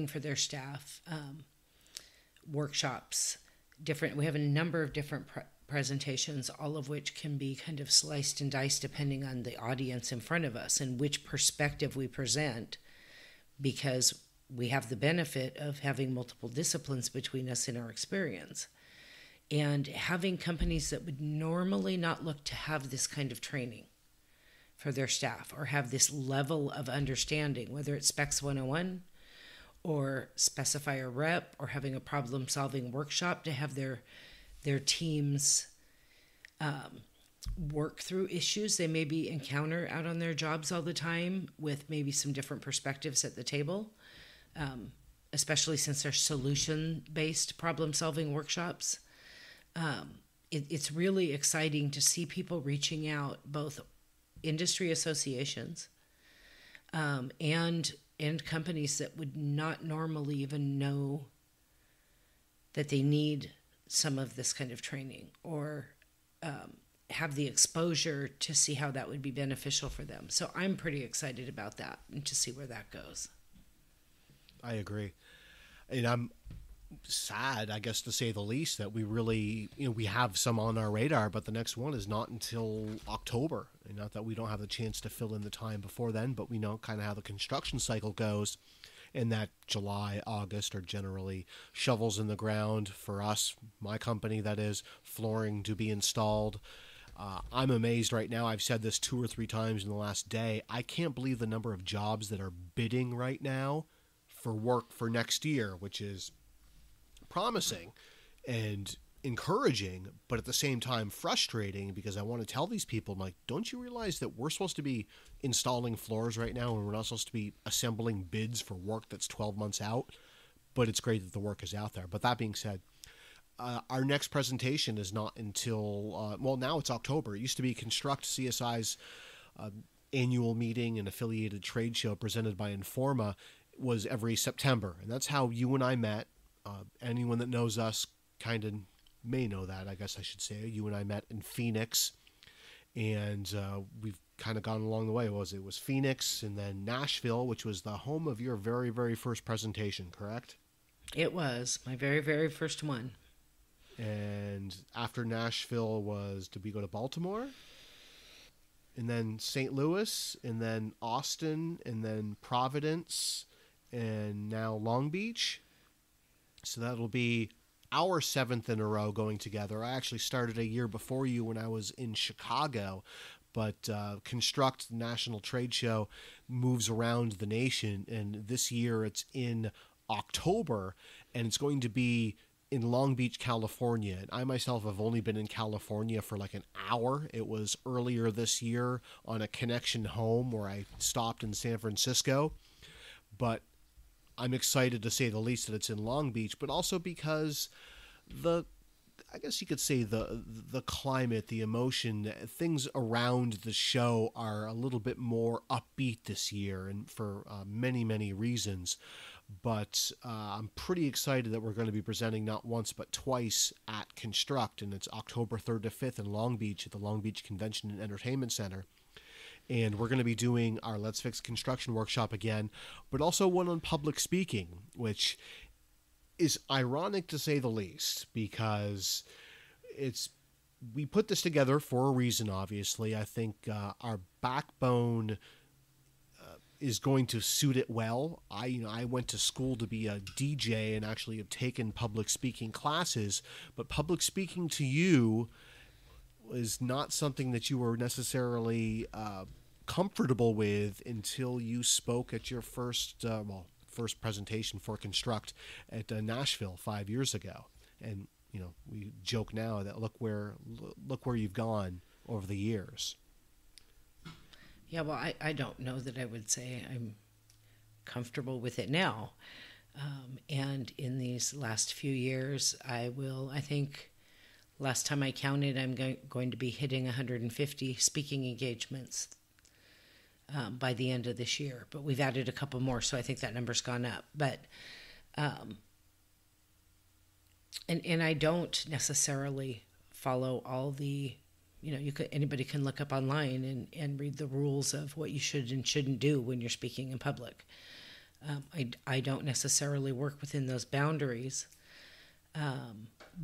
for their staff, workshops, we have a number of different presentations, all of which can be kind of sliced and diced depending on the audience in front of us and which perspective we present, because we have the benefit of having multiple disciplines between us in our experience. And having companies that would normally not look to have this kind of training for their staff or have this level of understanding, whether it's Specs 101 or Specifier Rep or having a problem-solving workshop, to have their teams work through issues they maybe encounter out on their jobs all the time with maybe some different perspectives at the table, especially since they're solution-based problem-solving workshops. It's really exciting to see people reaching out, both industry associations and companies that would not normally even know that they need some of this kind of training or have the exposure to see how that would be beneficial for them. So I'm pretty excited about that and to see where that goes. I agree. And I'm sad, I guess, to say the least, that we really, we have some on our radar, but the next one is not until October. And not that we don't have the chance to fill in the time before then, but we know kind of how the construction cycle goes, and that July, August are generally shovels in the ground for us, my company, that is, flooring to be installed. I'm amazed right now. I've said this 2 or 3 times in the last day. I can't believe the number of jobs that are bidding right now for work for next year, which is promising and encouraging, but at the same time frustrating, because I want to tell these people, I'm like, don't you realize that we're supposed to be installing floors right now, and we're not supposed to be assembling bids for work that's 12 months out? But it's great that the work is out there. But that being said, our next presentation is not until, now it's October. It used to be Construct, CSI's annual meeting and affiliated trade show presented by Informa, was every September. And that's how you and I met. Anyone that knows us kind of may know that, I guess I should say. You and I met in Phoenix, and we've kind of gone along the way. It was Phoenix and then Nashville, which was the home of your very, very first presentation, correct? It was my very, very first one. And after Nashville did we go to Baltimore? And then St. Louis, and then Austin, and then Providence, and now Long Beach. So that'll be our 7th in a row going together. I actually started a year before you when I was in Chicago, but Construct, the National Trade Show, moves around the nation, and this year it's in October, and it's going to be in Long Beach, California. And I myself have only been in California for like an hour. It was earlier this year on a connection home where I stopped in San Francisco, but I'm excited, to say the least, that it's in Long Beach, but also because the I guess you could say the climate, the emotion, things around the show are a little bit more upbeat this year, and for many, many reasons. But I'm pretty excited that we're going to be presenting not once but twice at Construct, and it's October 3rd to 5th in Long Beach at the Long Beach Convention and Entertainment Center. And we're going to be doing our Let's Fix Construction workshop again, but also one on public speaking, which is ironic to say the least, because we put this together for a reason, obviously. I think our backbone is going to suit it well. I went to school to be a DJ and actually have taken public speaking classes, but public speaking to you is not something that you were necessarily comfortable with until you spoke at your first presentation for Construct at Nashville 5 years ago. And we joke now that look where you've gone over the years. Yeah, well, I don't know that I would say I'm comfortable with it now. And in these last few years, I think last time I counted, I'm going to be hitting 150 speaking engagements by the end of this year. But we've added a couple more, so I think that number's gone up. But and I don't necessarily follow all the, anybody can look up online and read the rules of what you should and shouldn't do when you're speaking in public. I don't necessarily work within those boundaries,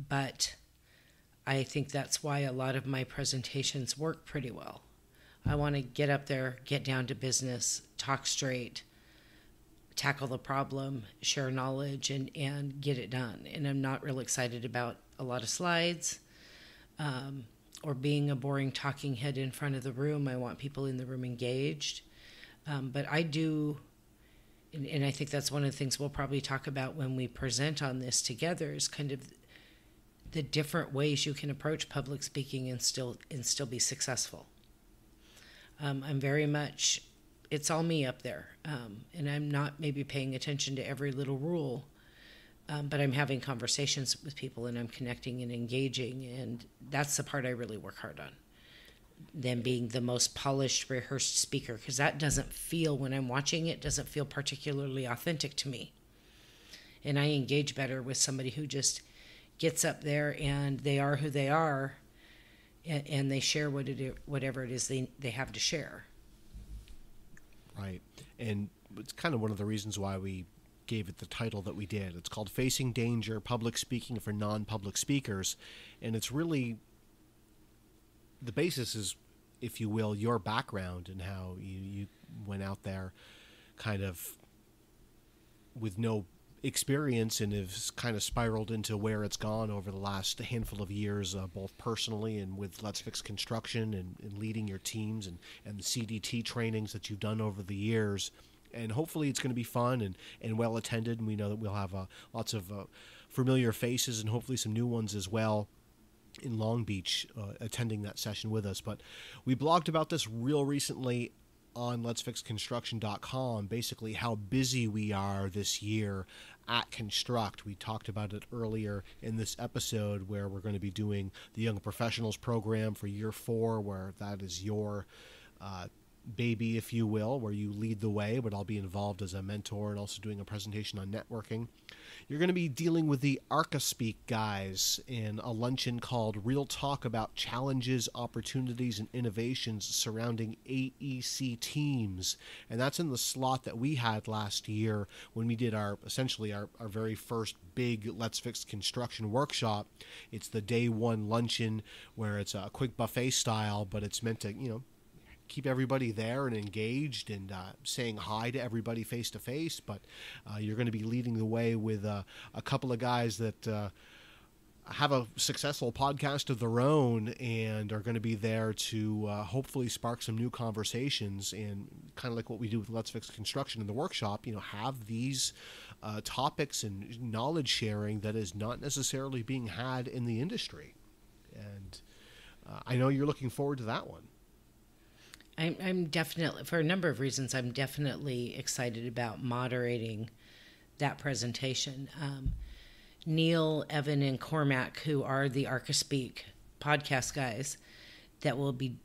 but I think that's why a lot of my presentations work pretty well. I want to get up there, get down to business, talk straight, tackle the problem, share knowledge, and get it done. And I'm not real excited about a lot of slides or being a boring talking head in front of the room. I want people in the room engaged. But I do, and I think that's one of the things we'll probably talk about when we present on this together, is kind of the different ways you can approach public speaking and still be successful. I'm very much, it's all me up there, and I'm not maybe paying attention to every little rule, but I'm having conversations with people and I'm connecting and engaging, and that's the part I really work hard on, than being the most polished, rehearsed speaker, because that doesn't feel, when I'm watching it, doesn't feel particularly authentic to me. And I engage better with somebody who just gets up there and they are who they are, and they share whatever it is they have to share. Right. And it's kind of one of the reasons why we gave it the title that we did. It's called Facing Danger, Public Speaking for Non-Public Speakers. And it's really, the basis is, if you will, your background and how you went out there kind of with no experience and has kind of spiraled into where it's gone over the last handful of years, both personally and with Let's Fix Construction and leading your teams and the CDT trainings that you've done over the years. And hopefully it's going to be fun and well attended, and we know that we'll have lots of familiar faces and hopefully some new ones as well in Long Beach attending that session with us. But we blogged about this real recently on letsfixconstruction.com, basically how busy we are this year at Construct. We talked about it earlier in this episode, where we're going to be doing the Young Professionals program for year 4, where that is your baby, if you will, where you lead the way, but I'll be involved as a mentor and also doing a presentation on networking. You're going to be dealing with the ArcaSpeak guys in a luncheon called Real Talk about challenges, opportunities, and innovations surrounding AEC teams. And that's in the slot that we had last year when we did our very first big Let's Fix Construction workshop. It's the day 1 luncheon where it's a quick buffet style, but it's meant to, keep everybody there and engaged and saying hi to everybody face to face. But you're going to be leading the way with a couple of guys that have a successful podcast of their own and are going to be there to hopefully spark some new conversations, and kind of like what we do with Let's Fix Construction in the workshop, have these topics and knowledge sharing that is not necessarily being had in the industry. And I know you're looking forward to that one. I'm definitely, for a number of reasons, I'm definitely excited about moderating that presentation. Neil, Evan, and Cormac, who are the ArcaSpeak podcast guys that will be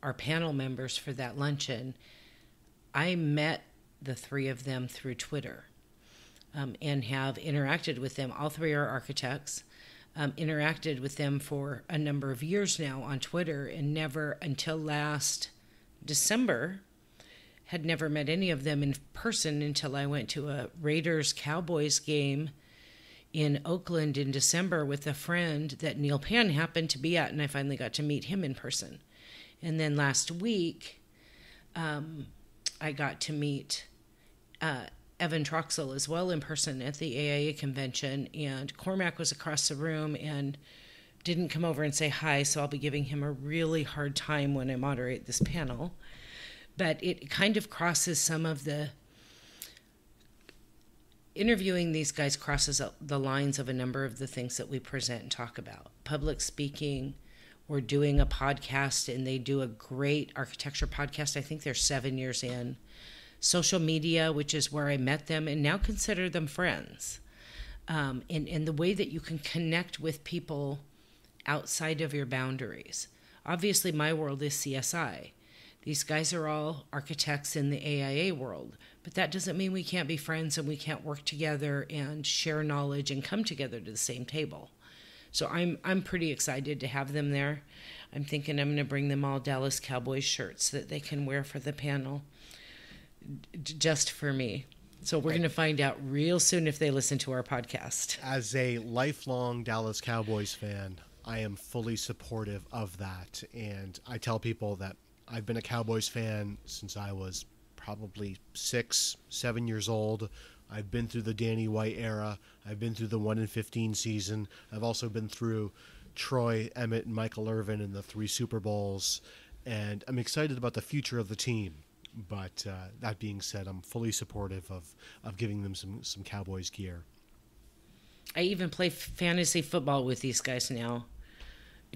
our panel members for that luncheon, I met the three of them through Twitter and have interacted with them. All three are architects. Interacted with them for a number of years now on Twitter, and never until last December had never met any of them in person until I went to a Raiders-Cowboys game in Oakland in December with a friend that Neil Pan happened to be at, and I finally got to meet him in person. And then last week, I got to meet Evan Troxel as well in person at the AIA convention, and Cormac was across the room and didn't come over and say hi, so I'll be giving him a really hard time when I moderate this panel. But it kind of crosses some of the... Interviewing these guys crosses the lines of a number of the things that we present and talk about. Public speaking, we're doing a podcast, and they do a great architecture podcast. I think they're 7 years in. Social media, which is where I met them and now consider them friends. And the way that you can connect with people outside of your boundaries. Obviously, my world is CSI. These guys are all architects in the AIA world, but that doesn't mean we can't be friends and we can't work together and share knowledge and come together to the same table. So I'm pretty excited to have them there. I'm thinking I'm going to bring them all Dallas Cowboys shirts that they can wear for the panel, just for me. So we're going to find out real soon if they listen to our podcast. As a lifelong Dallas Cowboys fan, I am fully supportive of that. And I tell people that I've been a Cowboys fan since I was probably 6, 7 years old. I've been through the Danny White era. I've been through the 1-15 season. I've also been through Troy, Emmett, and Michael Irvin in the 3 Super Bowls. And I'm excited about the future of the team. But that being said, I'm fully supportive of giving them some Cowboys gear. I even play fantasy football with these guys now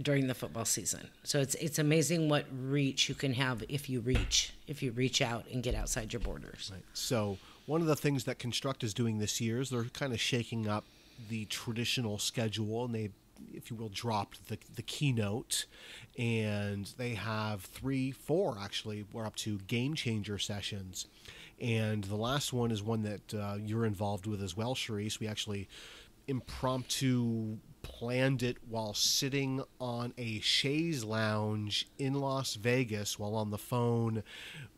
during the football season. So it's amazing what reach you can have if you reach out and get outside your borders. Right. So one of the things that Construct is doing this year is they're kind of shaking up the traditional schedule, and they, if you will, dropped the keynote, and they have 4 actually. We're up to game changer sessions, and the last one is one that you're involved with as well, Cherise. We actually impromptu planned it while sitting on a chaise lounge in Las Vegas while on the phone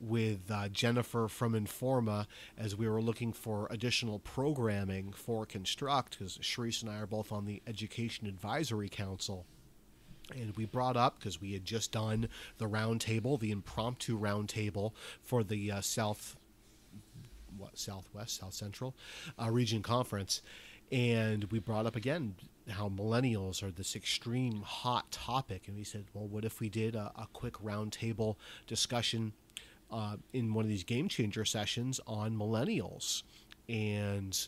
with Jennifer from Informa, as we were looking for additional programming for Construct, because Cherise and I are both on the Education Advisory Council. And we brought up, because we had just done the roundtable, the impromptu roundtable for the South Central Region Conference. And we brought up again how millennials are this extreme hot topic. And we said, well, what if we did a quick roundtable discussion in one of these game changer sessions on millennials? And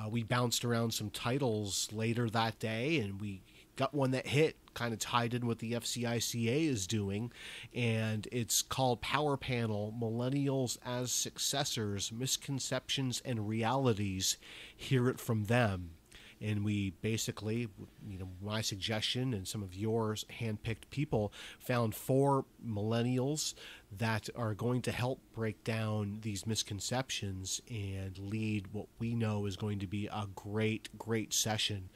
we bounced around some titles later that day, and we got one that hit, kind of tied in what the FCICA is doing, and it's called Power Panel: Millennials as Successors, Misconceptions and Realities. Hear it from them. And we basically, my suggestion and some of yours handpicked people found 4 millennials that are going to help break down these misconceptions and lead what we know is going to be a great, great session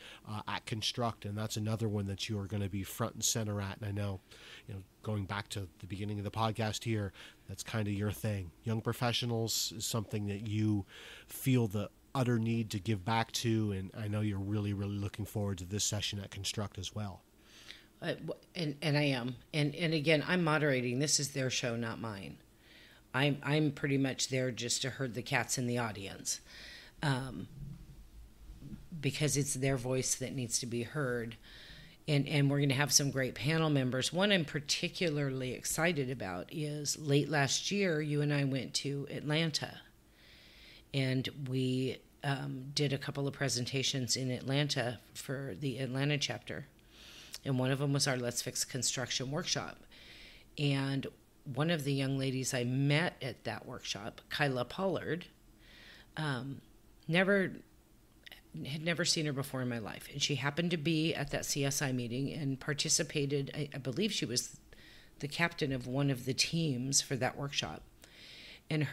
at Construct. And that's another one that you are going to be front and center at. And I know, going back to the beginning of the podcast here, that's kind of your thing. Young professionals is something that you feel the utter need to give back to, and I know you're really, really looking forward to this session at Construct as well. And I am, and again, I'm moderating. This is their show, not mine. I'm pretty much there just to herd the cats in the audience, because it's their voice that needs to be heard. And we're going to have some great panel members. One I'm particularly excited about is late last year, you and I went to Atlanta, and we did a couple of presentations in Atlanta for the Atlanta chapter. And one of them was our Let's Fix Construction workshop. And one of the young ladies I met at that workshop, Kyla Pollard, never had never seen her before in my life. And she happened to be at that CSI meeting and participated. I believe she was the captain of one of the teams for that workshop. And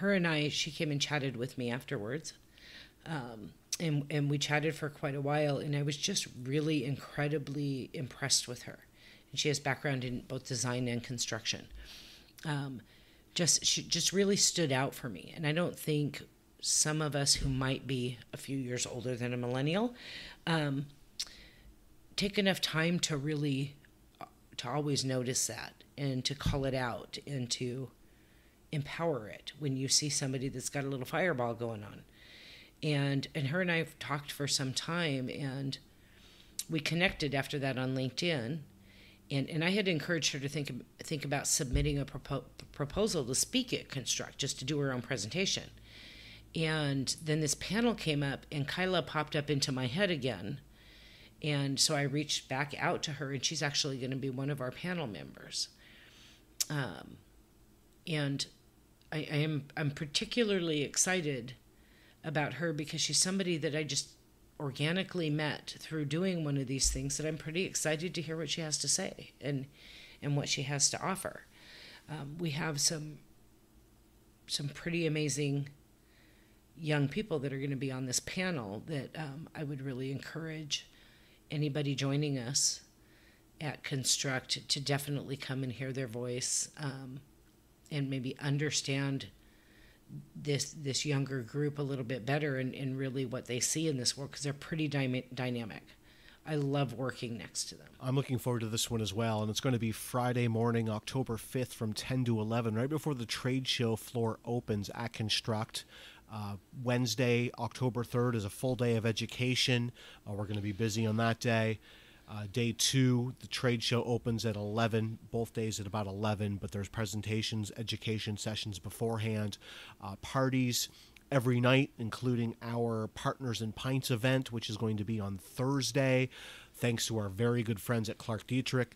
she came and chatted with me afterwards. And we chatted for quite a while, and I was just really incredibly impressed with her. And she has background in both design and construction. She just really stood out for me. And I don't think some of us who might be a few years older than a millennial take enough time to always notice that and to call it out and to empower it when you see somebody that's got a little fireball going on. And her and I have talked for some time, and we connected after that on LinkedIn. And I had encouraged her to think about submitting a proposal to speak at Construct, just to do her own presentation. And then this panel came up, and Kyla popped up into my head again. And so I reached back out to her, and she's actually going to be one of our panel members. And I'm particularly excited about her because she's somebody that I just organically met through doing one of these things, that I'm pretty excited to hear what she has to say and what she has to offer. We have some pretty amazing young people that are going to be on this panel that I would really encourage anybody joining us at Construct to definitely come and hear their voice and maybe understand this younger group a little bit better and really what they see in this world, because they're pretty dynamic. I love working next to them. I'm looking forward to this one as well, and it's going to be Friday morning, October 5th from 10 to 11, right before the trade show floor opens at Construct. Wednesday, October 3rd is a full day of education. We're going to be busy on that day. Day 2, the trade show opens at 11, both days at about 11, but there's presentations, education sessions beforehand, parties every night, including our Partners in Pints event, which is going to be on Thursday, thanks to our very good friends at Clark Dietrich.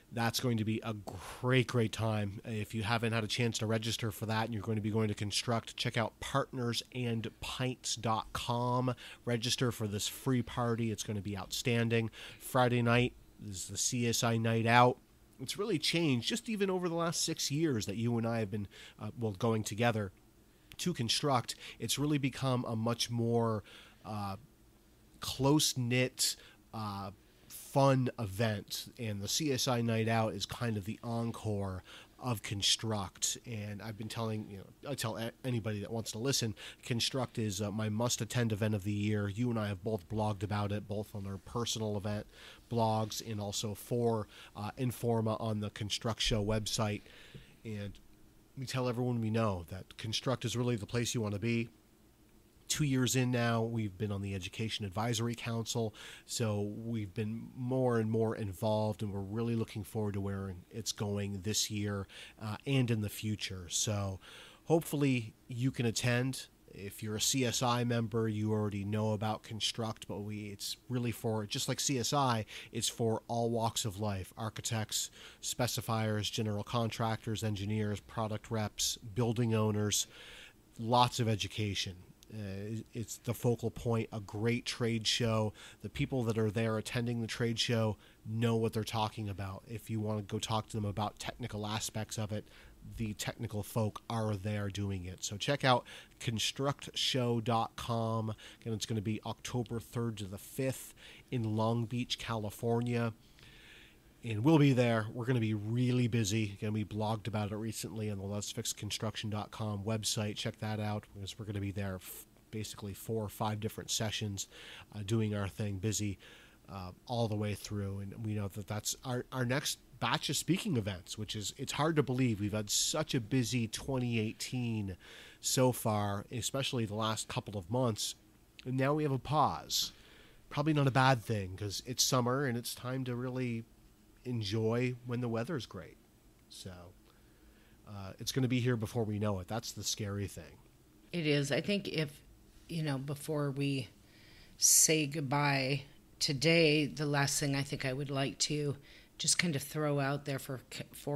That's going to be a great time. If you haven't had a chance to register for that and you're going to be going to Construct, check out partnersandpints.com. Register for this free party. It's going to be outstanding. Friday night is the CSI Night Out. It's really changed just even over the last 6 years that you and I have been going together to Construct. It's really become a much more close-knit fun event, and the CSI Night Out is kind of the encore of Construct. And I've been I tell anybody that wants to listen, Construct is my must-attend event of the year. You and I have both blogged about it, both on our personal event blogs and also for Informa on the Construct Show website. And we tell everyone we know that Construct is really the place you want to be. 2 years in now, we've been on the Education Advisory Council, so we've been more and more involved, and we're really looking forward to where it's going this year and in the future. So hopefully you can attend. If you're a CSI member, you already know about Construct, but it's really for, just like CSI, it's for all walks of life: architects, specifiers, general contractors, engineers, product reps, building owners, lots of education. It's the focal point, a great trade show. The people that are there attending the trade show know what they're talking about. If you want to go talk to them about technical aspects of it, the technical folk are there doing it. So check out constructshow.com. Again, it's going to be October 3rd to the 5th in Long Beach, California. And we'll be there. We're going to be really busy. Again, we blogged about it recently on the letsfixconstruction.com website. Check that out, because we're going to be there basically 4 or 5 different sessions doing our thing, busy all the way through. And we know that that's our next batch of speaking events, which is, it's hard to believe. We've had such a busy 2018 so far, especially the last couple of months. And now we have a pause. Probably not a bad thing, because it's summer and it's time to really enjoy when the weather's great. So it's going to be here before we know it. That's the scary thing. It is. I think before we say goodbye today, the last thing I think I would like to just kind of throw out there for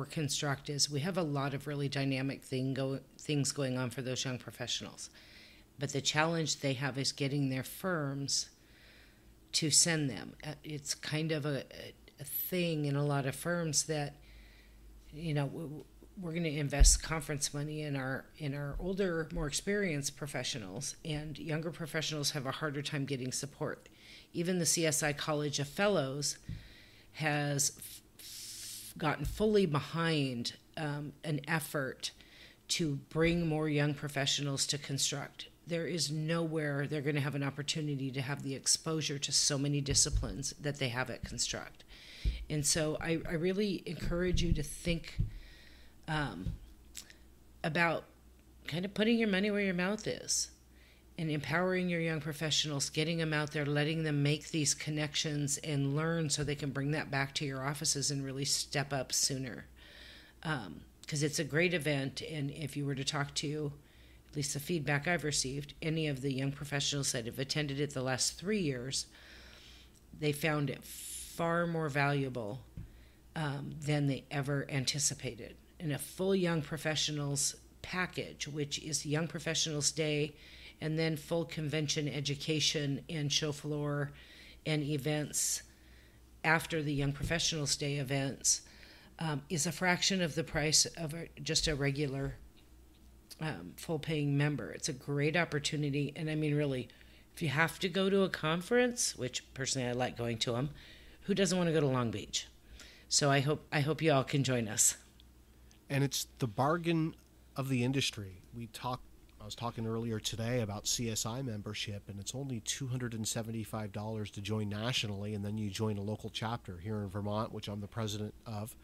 Construct is we have a lot of really dynamic things going on for those young professionals. But the challenge they have is getting their firms to send them. It's kind of a thing in a lot of firms that, we're going to invest conference money in our older, more experienced professionals, and younger professionals have a harder time getting support. Even the CSI College of Fellows has gotten fully behind an effort to bring more young professionals to construct. There is nowhere they're going to have an opportunity to have the exposure to so many disciplines that they have at Construct. And so I really encourage you to think about kind of putting your money where your mouth is and empowering your young professionals, getting them out there, letting them make these connections and learn so they can bring that back to your offices and really step up sooner. Because it's a great event, and if you were to talk to, at least the feedback I've received, any of the young professionals that have attended it the last 3 years, they found it far more valuable than they ever anticipated. And a full young professionals package, which is Young Professionals Day, and then full convention education and show floor and events after the Young Professionals Day events, is a fraction of the price of just a regular full-paying member. It's a great opportunity, and I mean, really, if you have to go to a conference, which personally I like going to them, who doesn't want to go to Long Beach? So I hope you all can join us. And it's the bargain of the industry. I was talking earlier today about CSI membership, and it's only $275 to join nationally, and then you join a local chapter here in Vermont, which I'm the president of.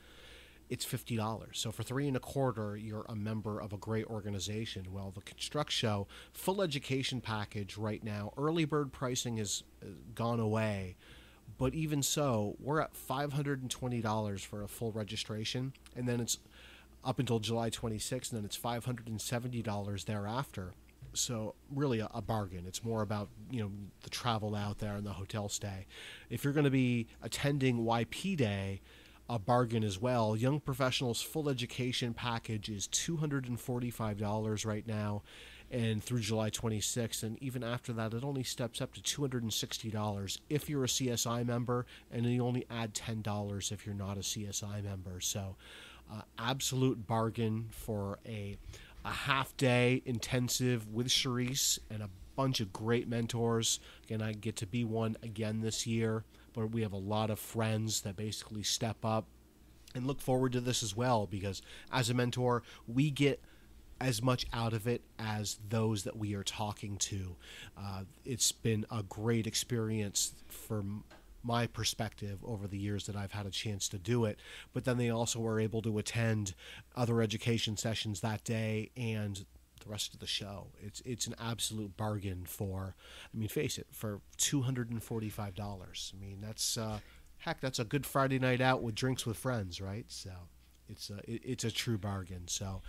It's $50. So for $325, you're a member of a great organization. Well, the Construct Show full education package right now, early bird pricing has gone away, but even so, we're at $520 for a full registration, and then it's up until July 26th, and then it's $570 thereafter. So really a bargain. It's more about, the travel out there and the hotel stay. If you're going to be attending YP Day, a bargain as well. Young Professionals full education package is $245 right now and through July 26th, and even after that it only steps up to $260 if you're a CSI member, and then you only add $10 if you're not a CSI member. So absolute bargain for a half-day intensive with Cherise and a bunch of great mentors. Again, I get to be one again this year, but we have a lot of friends that basically step up and look forward to this as well, because as a mentor, we get as much out of it as those that we are talking to. It's been a great experience from my perspective over the years that I've had a chance to do it, but then they also were able to attend other education sessions that day and the rest of the show. It's an absolute bargain for, face it, for $245. That's a good Friday night out with drinks with friends, right? So it's a true bargain. So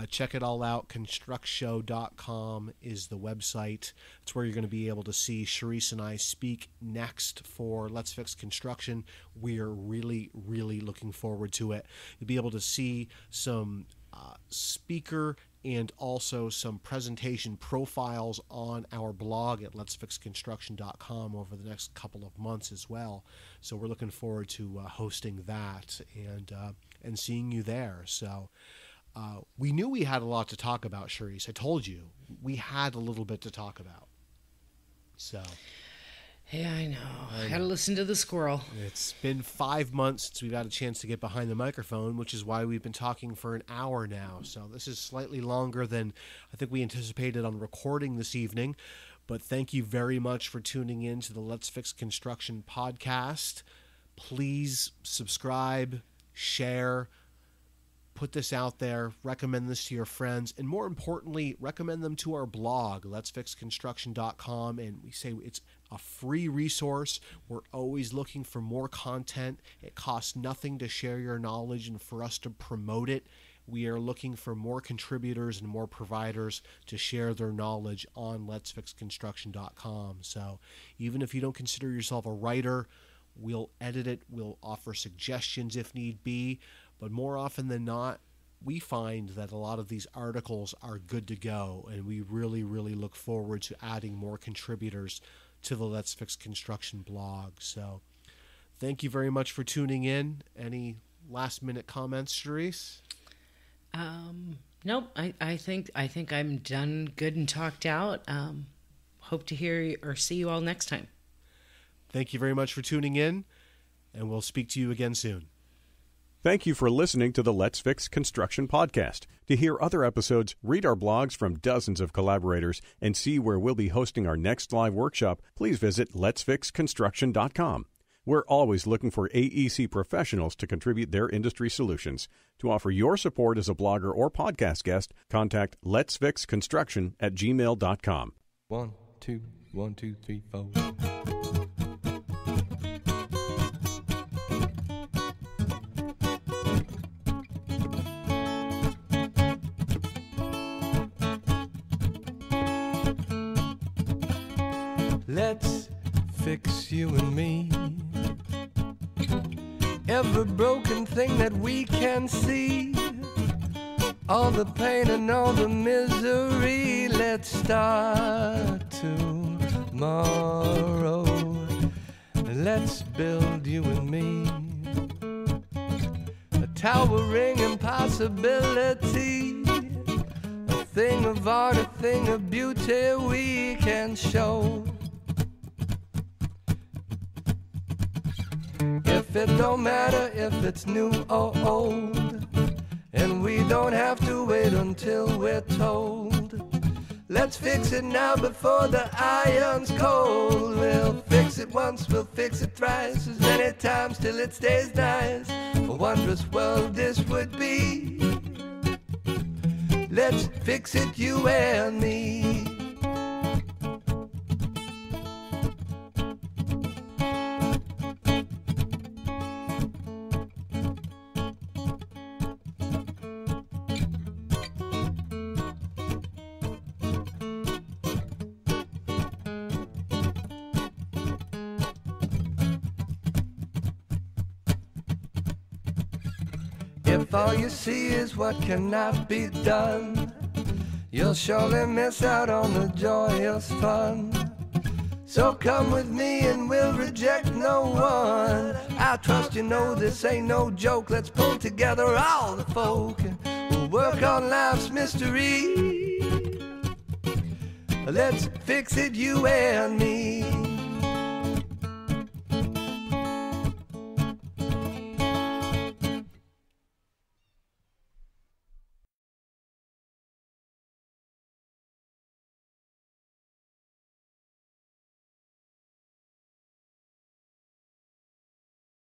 check it all out. Constructshow.com is the website. It's where you're going to be able to see Cherise and I speak next for Let's Fix Construction. We are really, really looking forward to it. You'll be able to see some speaker and also some presentation profiles on our blog at letsfixconstruction.com over the next couple of months as well. So we're looking forward to hosting that and seeing you there. So we knew we had a lot to talk about, Cherise. I told you we had a little bit to talk about. So yeah, I know. Gotta listen to the squirrel. It's been 5 months since we've had a chance to get behind the microphone, which is why we've been talking for an hour now. So this is slightly longer than I think we anticipated on recording this evening. But thank you very much for tuning in to the Let's Fix Construction podcast. Please subscribe, share, put this out there, recommend this to your friends, and more importantly, recommend them to our blog, letsfixconstruction.com. And we say it's a free resource. We're always looking for more content. It costs nothing to share your knowledge and for us to promote it. We are looking for more contributors and more providers to share their knowledge on letsfixconstruction.com. So even if you don't consider yourself a writer, we'll edit it. We'll offer suggestions if need be. But more often than not, we find that a lot of these articles are good to go, and we really, really look forward to adding more contributors to the Let's Fix Construction blog. So thank you very much for tuning in. Any last minute comments, Cherise? Nope. I think I'm done, good and talked out. Hope to hear or see you all next time. Thank you very much for tuning in, and we'll speak to you again soon. Thank you for listening to the Let's Fix Construction podcast. To hear other episodes, read our blogs from dozens of collaborators, and see where we'll be hosting our next live workshop, please visit letsfixconstruction.com. We're always looking for AEC professionals to contribute their industry solutions. To offer your support as a blogger or podcast guest, contact letsfixconstruction@gmail.com. 1, 2, 1, 2, 3, 4. Let's fix you and me. Every broken thing that we can see, all the pain and all the misery. Let's start tomorrow. Let's build you and me a towering impossibility, a thing of art, a thing of beauty we can show. If it don't matter if it's new or old, and we don't have to wait until we're told. Let's fix it now before the iron's cold. We'll fix it once, we'll fix it thrice, as many times till it stays nice. A wondrous world this would be. Let's fix it, you and me. If all you see is what cannot be done, you'll surely miss out on the joyous fun. So come with me and we'll reject no one. I trust you know this ain't no joke. Let's pull together all the folk and we'll work on life's mystery. Let's fix it, you and me.